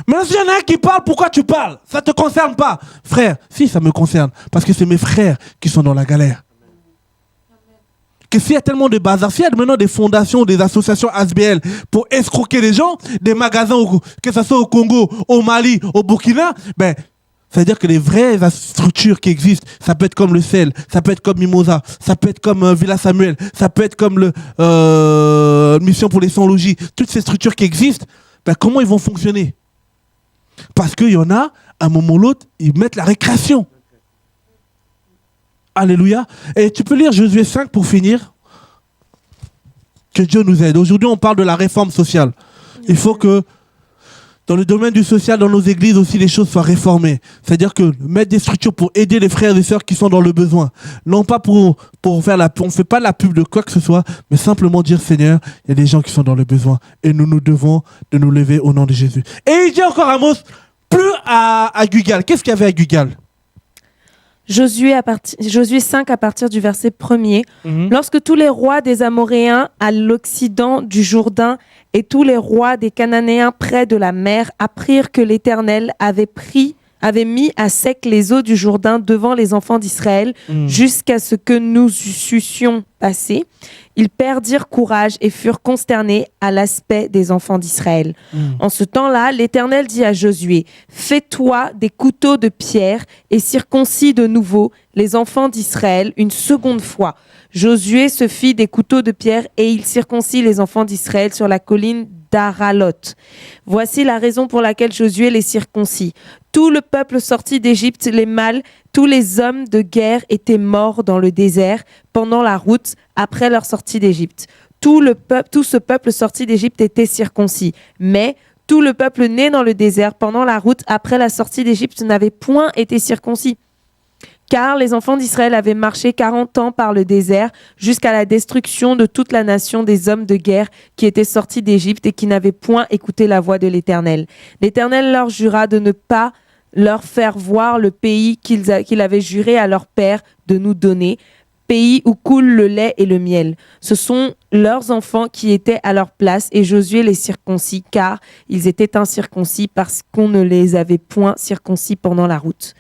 Maintenant, s'il y en a un qui parle, pourquoi tu parles? Ça ne te concerne pas. Frère, si, ça me concerne. Parce que c'est mes frères qui sont dans la galère. Que s'il y a tellement de bazar, s'il y a maintenant des fondations, des associations ASBL pour escroquer les gens, des magasins, que ce soit au Congo, au Mali, au Burkina, ben, c'est-à-dire que les vraies structures qui existent, ça peut être comme le Sel, ça peut être comme Mimosa, ça peut être comme Villa Samuel, ça peut être comme le Mission pour les sans-logis, toutes ces structures qui existent, ben, comment ils vont fonctionner? Parce qu'il y en a, à un moment ou l'autre, ils mettent la récréation. Alléluia. Et tu peux lire Josué 5 pour finir. Que Dieu nous aide. Aujourd'hui, on parle de la réforme sociale. Il faut que dans le domaine du social, dans nos églises aussi, les choses soient réformées. C'est-à-dire que mettre des structures pour aider les frères et sœurs qui sont dans le besoin. Non pas pour faire on ne fait pas la pub de quoi que ce soit, mais simplement dire, Seigneur, il y a des gens qui sont dans le besoin. Et nous devons de nous lever au nom de Jésus. Et il dit encore Amos, plus à Gilgal. Qu'est-ce qu'il y avait à Gilgal? Josué 5 à partir du verset 1er. Lorsque tous les rois des Amoréens à l'occident du Jourdain et tous les rois des Cananéens près de la mer apprirent que l'Éternel avait mis à sec les eaux du Jourdain devant les enfants d'Israël jusqu'à ce que nous eussions passé, ils perdirent courage et furent consternés à l'aspect des enfants d'Israël. En ce temps-là, l'Éternel dit à Josué, « Fais-toi des couteaux de pierre et circoncis de nouveau les enfants d'Israël une seconde fois. » Josué se fit des couteaux de pierre et il circoncit les enfants d'Israël sur la colline d'Aralot. Voici la raison pour laquelle Josué les circoncit. Tout le peuple sorti d'Égypte, les mâles, tous les hommes de guerre étaient morts dans le désert pendant la route après leur sortie d'Égypte. Tout ce peuple sorti d'Égypte était circoncis. Mais tout le peuple né dans le désert pendant la route après la sortie d'Égypte n'avait point été circoncis. Car les enfants d'Israël avaient marché 40 ans par le désert jusqu'à la destruction de toute la nation des hommes de guerre qui étaient sortis d'Égypte et qui n'avaient point écouté la voix de l'Éternel. L'Éternel leur jura de ne pas leur faire voir le pays qu'il avait juré à leur père de nous donner, pays où coule le lait et le miel. Ce sont leurs enfants qui étaient à leur place et Josué les circoncit car ils étaient incirconcis parce qu'on ne les avait point circoncis pendant la route.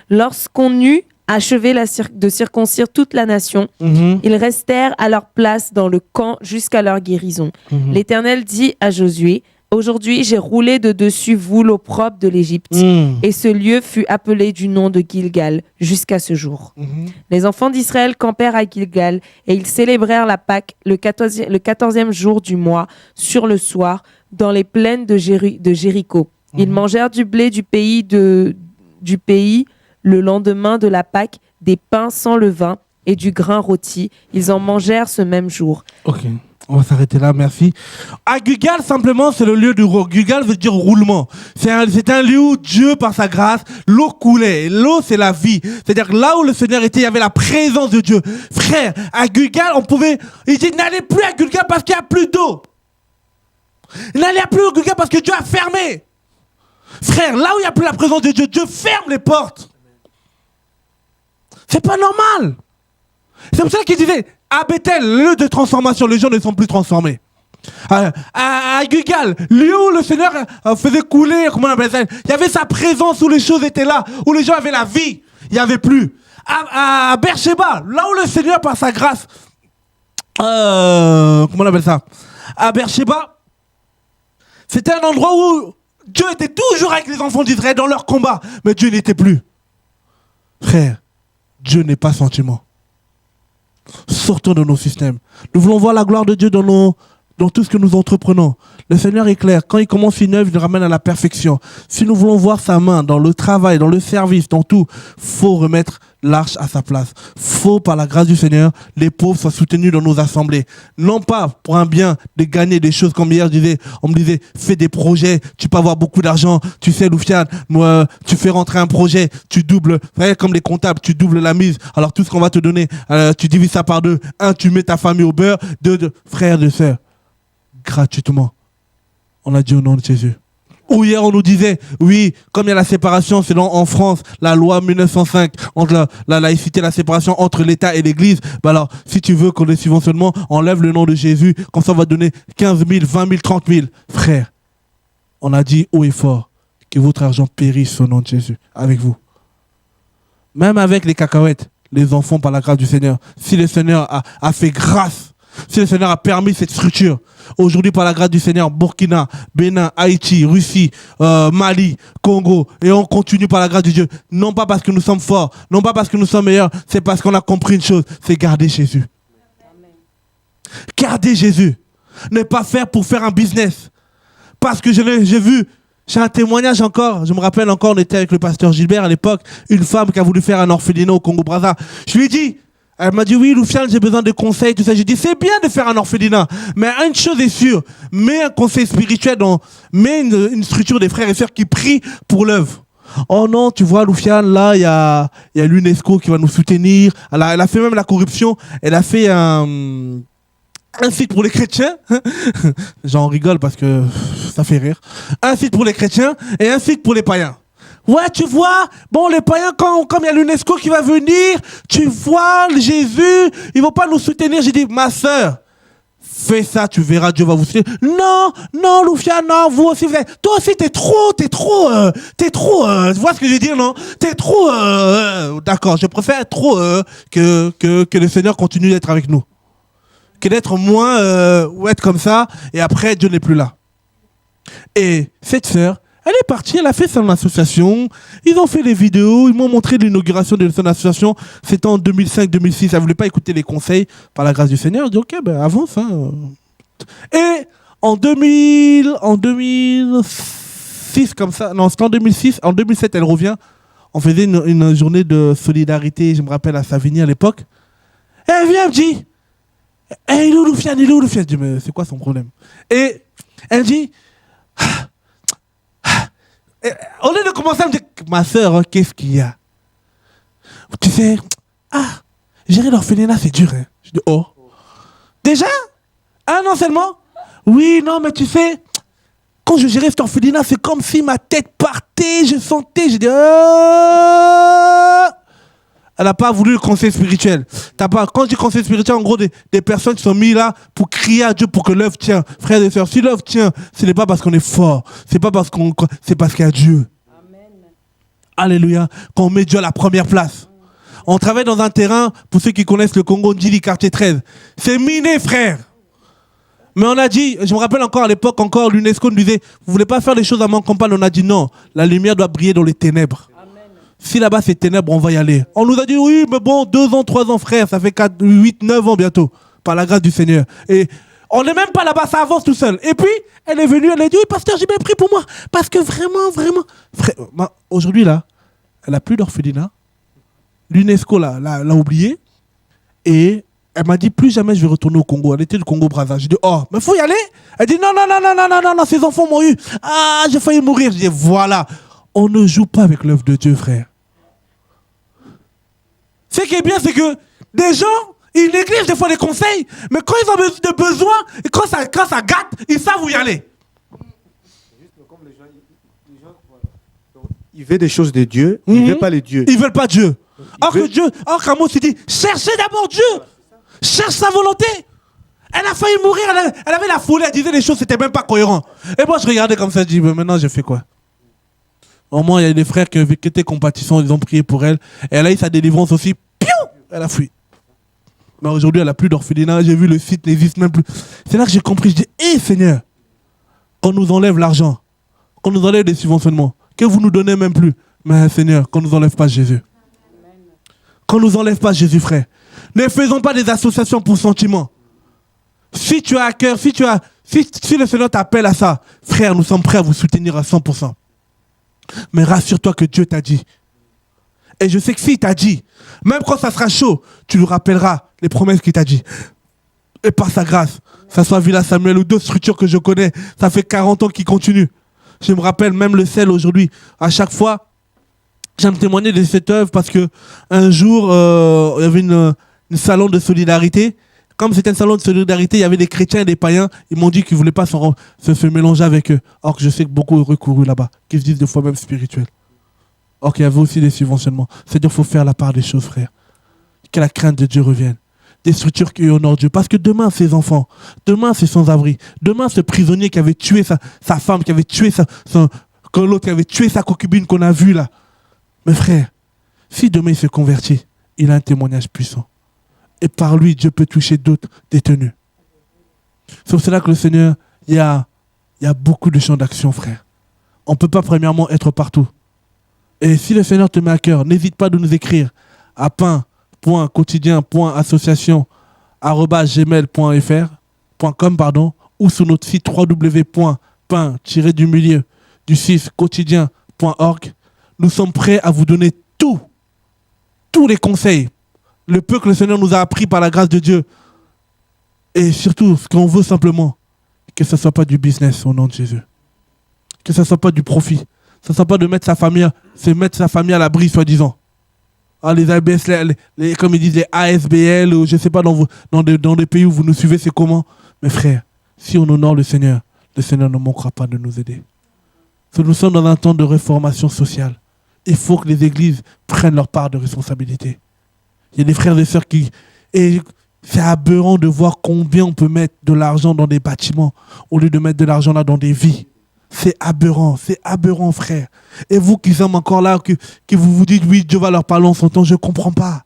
Lorsqu'on eut achevé de circoncire toute la nation, ils restèrent à leur place dans le camp jusqu'à leur guérison. L'Éternel dit à Josué, « Aujourd'hui, j'ai roulé de dessus vous l'opprobre de l'Égypte. » Et ce lieu fut appelé du nom de Gilgal jusqu'à ce jour. Les enfants d'Israël campèrent à Gilgal et ils célébrèrent la Pâque le 14e jour du mois, sur le soir, dans les plaines de Jéricho. Ils mangèrent du blé du pays le lendemain de la Pâque, des pains sans levain et du grain rôti. Ils en mangèrent ce même jour. Ok. On va s'arrêter là, merci. À Gilgal, simplement, c'est le lieu du roi. Gilgal veut dire roulement. C'est un lieu où Dieu, par sa grâce, l'eau coulait. Et l'eau, c'est la vie. C'est-à-dire que là où le Seigneur était, il y avait la présence de Dieu. Frère, à Gilgal, il dit, n'allez plus à Gilgal parce qu'il n'y a plus d'eau. N'allez plus à Gilgal parce que Dieu a fermé. Frère, là où il n'y a plus la présence de Dieu, Dieu ferme les portes. C'est pas normal. C'est pour ça qu'il disait, à Bethel, lieu de transformation, les gens ne sont plus transformés. À Gilgal, lieu où le Seigneur faisait couler, comment on appelle ça, il y avait sa présence où les choses étaient là, où les gens avaient la vie, il n'y avait plus. À Beersheba, là où le Seigneur, par sa grâce, comment on appelle ça, à Beersheba, c'était un endroit où Dieu était toujours avec les enfants d'Israël dans leur combat, mais Dieu n'était plus. Frère, Dieu n'est pas sentiment. Sortons de nos systèmes. Nous voulons voir la gloire de Dieu dans tout ce que nous entreprenons. Le Seigneur est clair. Quand il commence une œuvre, il le ramène à la perfection. Si nous voulons voir sa main dans le travail, dans le service, dans tout, il faut remettre l'arche à sa place. Faut, par la grâce du Seigneur, les pauvres soient soutenus dans nos assemblées. Non pas pour un bien de gagner des choses comme hier, on me disait, fais des projets, tu peux avoir beaucoup d'argent. Tu sais, Loufiane, moi, tu fais rentrer un projet, tu doubles, comme les comptables, tu doubles la mise. Alors tout ce qu'on va te donner, tu divises ça par 2. 1, tu mets ta famille au beurre. 2, frères et sœurs, gratuitement. On a dit au nom de Jésus. Ou hier, on nous disait, oui, comme il y a la séparation, c'est en France, la loi 1905, entre la laïcité, la séparation entre l'État et l'Église. Bah alors, si tu veux qu'on ait subventionnement, enlève le nom de Jésus, comme ça on va donner 15 000, 20 000, 30 000. Frère, on a dit haut et fort que votre argent périsse au nom de Jésus, avec vous. Même avec les cacahuètes, les enfants par la grâce du Seigneur. Si le Seigneur a fait grâce, si le Seigneur a permis cette structure, aujourd'hui par la grâce du Seigneur, Burkina, Bénin, Haïti, Russie, Mali, Congo, et on continue par la grâce de Dieu. Non pas parce que nous sommes forts, non pas parce que nous sommes meilleurs, c'est parce qu'on a compris une chose, c'est garder Jésus. Amen. Garder Jésus. Ne pas faire pour faire un business. Parce que j'ai vu, j'ai un témoignage encore, je me rappelle encore, on était avec le pasteur Gilbert à l'époque, une femme qui a voulu faire un orphelinat au Congo-Brazza. Je lui ai dit, elle m'a dit, oui, Loufiane, j'ai besoin de conseils, tout ça. J'ai dit, c'est bien de faire un orphelinat, mais une chose est sûre, mets un conseil spirituel, mets une structure des frères et sœurs qui prient pour l'œuvre. Oh non, tu vois, Loufiane, là, il y a l'UNESCO qui va nous soutenir. Elle a fait même la corruption. Elle a fait un site pour les chrétiens. J'en rigole parce que ça fait rire. Un site pour les chrétiens et un site pour les païens. Ouais, tu vois, bon, les païens, comme il y a l'UNESCO qui va venir, tu vois, Jésus, ils vont pas nous soutenir. J'ai dit, ma sœur, fais ça, tu verras, Dieu va vous soutenir. Non, Loufiane, non, vous aussi, toi aussi, t'es trop, tu vois ce que je veux dire, non? T'es trop, d'accord, je préfère être trop, que le Seigneur continue d'être avec nous. Que d'être moins, ou être comme ça, et après, Dieu n'est plus là. Et cette sœur, elle est partie, elle a fait son association, ils ont fait des vidéos, ils m'ont montré l'inauguration de son association, c'était en 2005-2006, elle ne voulait pas écouter les conseils par la grâce du Seigneur, elle dit ok, ben avance. Hein. Et en 2006, comme ça, non c'était en 2006, en 2007 elle revient, on faisait une journée de solidarité, je me rappelle à Savigny à l'époque, et elle vient, elle me dit, hey, il est où Loufiane, je dis mais c'est quoi son problème? Et elle dit, au lieu de commencer à me dire, ma soeur, qu'est-ce qu'il y a? Tu sais, gérer l'orphelinat, c'est dur. Hein. Je dis, oh. Déjà? Un an seulement? Oui, non, mais tu sais, quand je gérais cet orphelinat, c'est comme si ma tête partait, je sentais, je dis, Elle n'a pas voulu le conseil spirituel. Quand je dis conseil spirituel, en gros, des personnes qui sont mises là pour crier à Dieu pour que l'œuvre tient. Frères et sœurs, si l'œuvre tient, ce n'est pas parce qu'on est fort. C'est parce qu'il y a Dieu. Amen. Alléluia. Qu'on met Dieu à la première place. On travaille dans un terrain, pour ceux qui connaissent le Congo, Ndjili, quartier 13. C'est miné, frère. Mais on a dit, je me rappelle encore à l'époque, l'UNESCO nous disait, vous voulez pas faire les choses à mon campagne? On a dit non, la lumière doit briller dans les ténèbres. Si là-bas c'est ténèbres, on va y aller. On nous a dit oui, mais bon, 2 ans, 3 ans, frère, ça fait 4, 8, 9 ans bientôt, par la grâce du Seigneur. Et on n'est même pas là-bas, ça avance tout seul. Et puis, elle est venue, elle a dit oui, pasteur, j'ai bien pris pour moi. Parce que vraiment, frère, aujourd'hui là, elle n'a plus d'orphelinat. L'UNESCO l'a oublié. Et elle m'a dit plus jamais je vais retourner au Congo. Elle était du Congo-Brazza. J'ai dit oh, mais faut y aller. Elle dit non, ces enfants m'ont eu. Ah, j'ai failli mourir. J'ai dit voilà, on ne joue pas avec l'œuvre de Dieu, frère. Ce qui est bien, c'est que des gens, ils négligent des fois les conseils, mais quand ils ont besoin, et quand ça gâte, ils savent où y aller. Ils veulent des choses de Dieu, ils ne veulent pas les dieux. Ils ne veulent pas Dieu. Or Ramos s'est dit, cherchez d'abord Dieu. Cherche sa volonté. Elle a failli mourir, elle avait la folie, elle disait les choses, c'était même pas cohérent. Et moi, je regardais comme ça, je dis, mais maintenant, je fais quoi? Au moins, il y a des frères qui étaient compatissants, ils ont prié pour elle. Et elle a eu sa délivrance aussi. Piou, elle a fui. Mais aujourd'hui, elle n'a plus d'orphelinat. J'ai vu le site n'existe même plus. C'est là que j'ai compris. Je dis, hé Seigneur, qu'on nous enlève l'argent, qu'on nous enlève des subventionnements, que vous nous donnez même plus. Mais Seigneur, qu'on ne nous enlève pas Jésus. Qu'on ne nous enlève pas Jésus, frère. Ne faisons pas des associations pour sentiments. Si tu as à cœur, si le Seigneur t'appelle à ça, frère, nous sommes prêts à vous soutenir à 100%. Mais rassure-toi que Dieu t'a dit. Et je sais que s'il t'a dit, même quand ça sera chaud, tu lui rappelleras les promesses qu'il t'a dit. Et par sa grâce, ça soit Villa Samuel ou d'autres structures que je connais, ça fait 40 ans qu'ils continuent. Je me rappelle même le sel aujourd'hui. À chaque fois, j'aime témoigner de cette œuvre parce qu'un jour, il y avait une salon de solidarité. Comme c'était un salon de solidarité, il y avait des chrétiens et des païens. Ils m'ont dit qu'ils ne voulaient pas se mélanger avec eux. Or que je sais que beaucoup ont recouru là-bas, qui se disent des fois même spirituels. Or qu'il y avait aussi des subventionnements. C'est-à-dire qu'il faut faire la part des choses, frère. Que la crainte de Dieu revienne. Des structures qui honorent Dieu. Parce que demain, ces enfants, demain, ces sans-abri, demain, ce prisonnier qui avait tué sa femme, qui avait tué l'autre qui avait tué sa concubine qu'on a vue là. Mes frères, si demain il se convertit, il a un témoignage puissant. Et par lui, Dieu peut toucher d'autres détenus. C'est pour cela que le Seigneur, il y a beaucoup de champs d'action, frère. On ne peut pas premièrement être partout. Et si le Seigneur te met à cœur, n'hésite pas de nous écrire à pain.quotidien.association@gmail.com ou sur notre site www.pain-du-6quotidien.org. Nous sommes prêts à vous donner tous les conseils, le peu que le Seigneur nous a appris par la grâce de Dieu. Et surtout, ce qu'on veut simplement, que ce ne soit pas du business au nom de Jésus. Que ce ne soit pas du profit. Ce ne soit pas de mettre sa famille à l'abri, soi-disant. Ah, les ABS, comme ils disent, les ASBL, ou je ne sais pas, dans des pays où vous nous suivez, c'est comment? Mes frères, si on honore le Seigneur ne manquera pas de nous aider. Nous sommes dans un temps de réformation sociale. Il faut que les églises prennent leur part de responsabilité. Il y a des frères et sœurs et c'est aberrant de voir combien on peut mettre de l'argent dans des bâtiments au lieu de mettre de l'argent là dans des vies. C'est aberrant, frère. Et vous qui sommes encore là, que vous vous dites, oui, Dieu va leur parler en son temps, je ne comprends pas.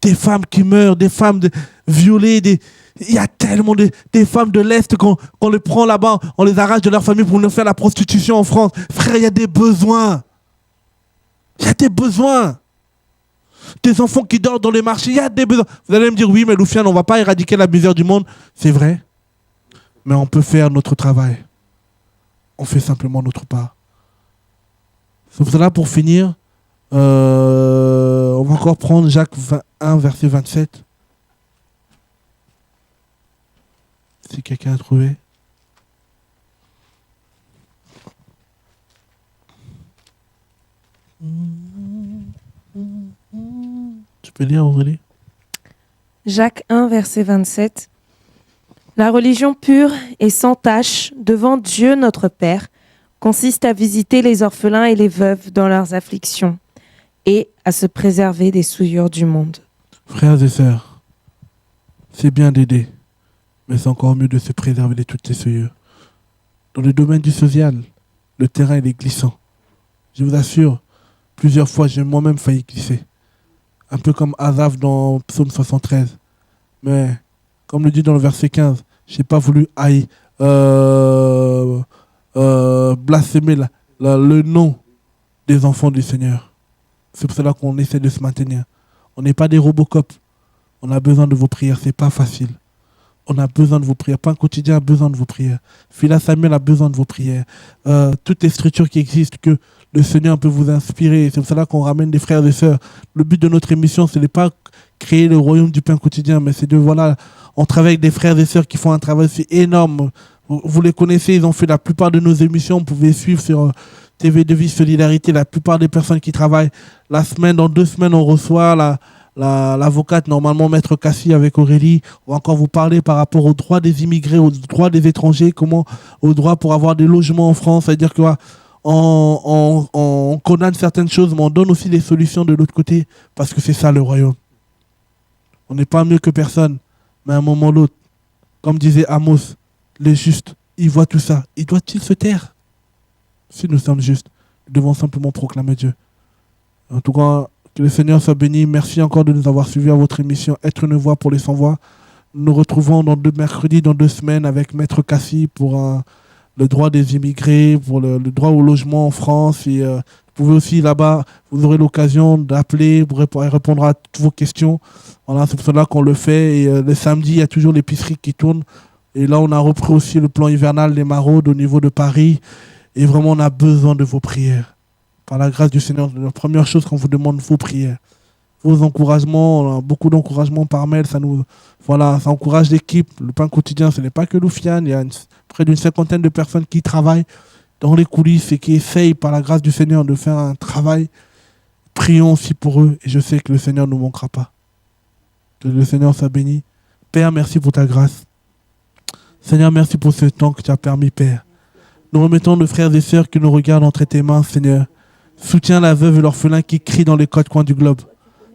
Des femmes qui meurent, des femmes violées, il y a tellement des femmes de l'Est qu'on les prend là-bas, on les arrache de leur famille pour nous faire la prostitution en France. Frère, il y a des besoins. Il y a des besoins. Des enfants qui dorment dans les marchés, il y a des besoins. Vous allez me dire, oui, mais Loufiane, on ne va pas éradiquer la misère du monde. C'est vrai. Mais on peut faire notre travail. On fait simplement notre part. C'est pour cela, pour finir, on va encore prendre Jacques 1, verset 27. Si quelqu'un a trouvé. Tu peux lire, Aurélie? Jacques 1, verset 27. La religion pure et sans tache devant Dieu notre Père consiste à visiter les orphelins et les veuves dans leurs afflictions et à se préserver des souillures du monde. Frères et sœurs, c'est bien d'aider, mais c'est encore mieux de se préserver de toutes ces souillures. Dans le domaine du social, le terrain il est glissant. Je vous assure, plusieurs fois j'ai moi-même failli glisser. Un peu comme Asaph dans Psaume 73. Mais comme le dit dans le verset 15, je n'ai pas voulu blasphémer le nom des enfants du Seigneur. C'est pour cela qu'on essaie de se maintenir. On n'est pas des Robocop. On a besoin de vos prières. Ce n'est pas facile. On a besoin de vos prières. Pain quotidien a besoin de vos prières. Villa Samuel a besoin de vos prières. Toutes les structures qui existent, que le Seigneur peut vous inspirer. C'est pour cela qu'on ramène des frères et sœurs. Le but de notre émission, ce n'est pas créer le royaume du pain quotidien, mais c'est de, voilà, on travaille avec des frères et sœurs qui font un travail aussi énorme. Vous les connaissez, ils ont fait la plupart de nos émissions. Vous pouvez suivre sur TV de Vie Solidarité. La plupart des personnes qui travaillent la semaine, dans 2 semaines, on reçoit l'avocate, normalement Maître Cassie avec Aurélie. On va encore vous parler par rapport aux droits des immigrés, aux droits des étrangers, aux droits pour avoir des logements en France. C'est-à-dire que on condamne certaines choses, mais on donne aussi des solutions de l'autre côté, parce que c'est ça le royaume. On n'est pas mieux que personne, mais à un moment ou l'autre, comme disait Amos, les justes, ils voient tout ça. Ils doivent-ils se taire? Si nous sommes justes, nous devons simplement proclamer Dieu. En tout cas, que le Seigneur soit béni. Merci encore de nous avoir suivis à votre émission Être une voix pour les sans-voix. Nous nous retrouvons mercredi, dans 2 semaines, avec Maître Cassie pour le droit des immigrés, pour le droit au logement en France. Et vous pouvez aussi là-bas, vous aurez l'occasion d'appeler pour répondre à toutes vos questions. Voilà, c'est pour cela qu'on le fait. Et le samedi, il y a toujours l'épicerie qui tourne. Et là, on a repris aussi le plan hivernal des maraudes au niveau de Paris. Et vraiment, on a besoin de vos prières. par la grâce du Seigneur, la première chose qu'on vous demande, vos prières, vos encouragements, beaucoup d'encouragements par mail, ça encourage l'équipe. Le pain quotidien, ce n'est pas que Loufiane, il y a près d'une 50aine de personnes qui travaillent dans les coulisses et qui essayent par la grâce du Seigneur de faire un travail. Prions aussi pour eux et je sais que le Seigneur ne nous manquera pas. Que le Seigneur soit béni. Père, merci pour ta grâce. Seigneur, merci pour ce temps que tu as permis, Père. Nous remettons nos frères et sœurs qui nous regardent entre tes mains, Seigneur. Soutiens la veuve et l'orphelin qui crient dans les quatre coins du globe.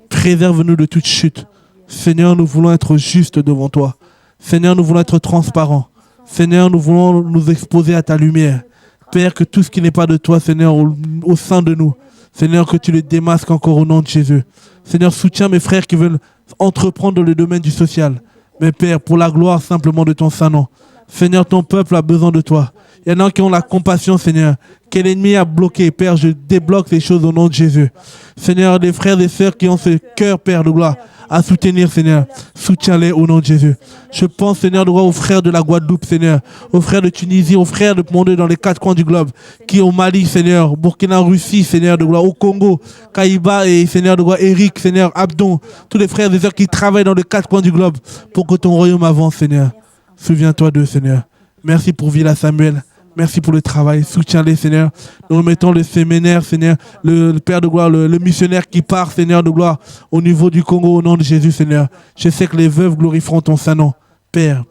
Préserve-nous de toute chute. Seigneur, nous voulons être justes devant toi. Seigneur, nous voulons être transparents. Seigneur, nous voulons nous exposer à ta lumière. Père, que tout ce qui n'est pas de toi, Seigneur, au sein de nous, Seigneur, que tu le démasques encore au nom de Jésus. Seigneur, soutiens mes frères qui veulent entreprendre dans le domaine du social. Mais Père, pour la gloire simplement de ton saint nom. Seigneur, ton peuple a besoin de toi. Il y en a qui ont la compassion, Seigneur. Que l'ennemi a bloqué, Père, je débloque ces choses au nom de Jésus. Seigneur, des frères et sœurs qui ont ce cœur, Père de gloire, à soutenir, Seigneur. Soutiens-les au nom de Jésus. Je pense, Seigneur, de gloire, aux frères de la Guadeloupe, Seigneur, aux frères de Tunisie, aux frères de monde dans les quatre coins du globe, qui au Mali, Seigneur, Burkina, Russie, Seigneur, de gloire, au Congo, Kaïba et Seigneur, de gloire, Eric, Seigneur, Abdon, tous les frères et sœurs qui travaillent dans les quatre coins du globe pour que ton royaume avance, Seigneur. Souviens-toi d'eux, Seigneur. Merci pour Villa Samuel. Merci pour le travail. Soutiens-les, Seigneur. Nous remettons le séminaire, Seigneur, le Père de gloire, le missionnaire qui part, Seigneur de gloire, au niveau du Congo, au nom de Jésus, Seigneur. Je sais que les veuves glorifieront ton saint nom. Père,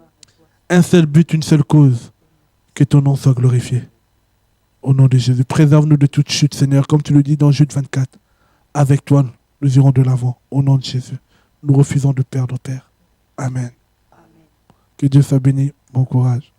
un seul but, une seule cause, que ton nom soit glorifié. Au nom de Jésus, préserve-nous de toute chute, Seigneur, comme tu le dis dans Jude 24. Avec toi, nous irons de l'avant. Au nom de Jésus, nous refusons de perdre, Père. Amen. Que Dieu soit béni. Bon courage.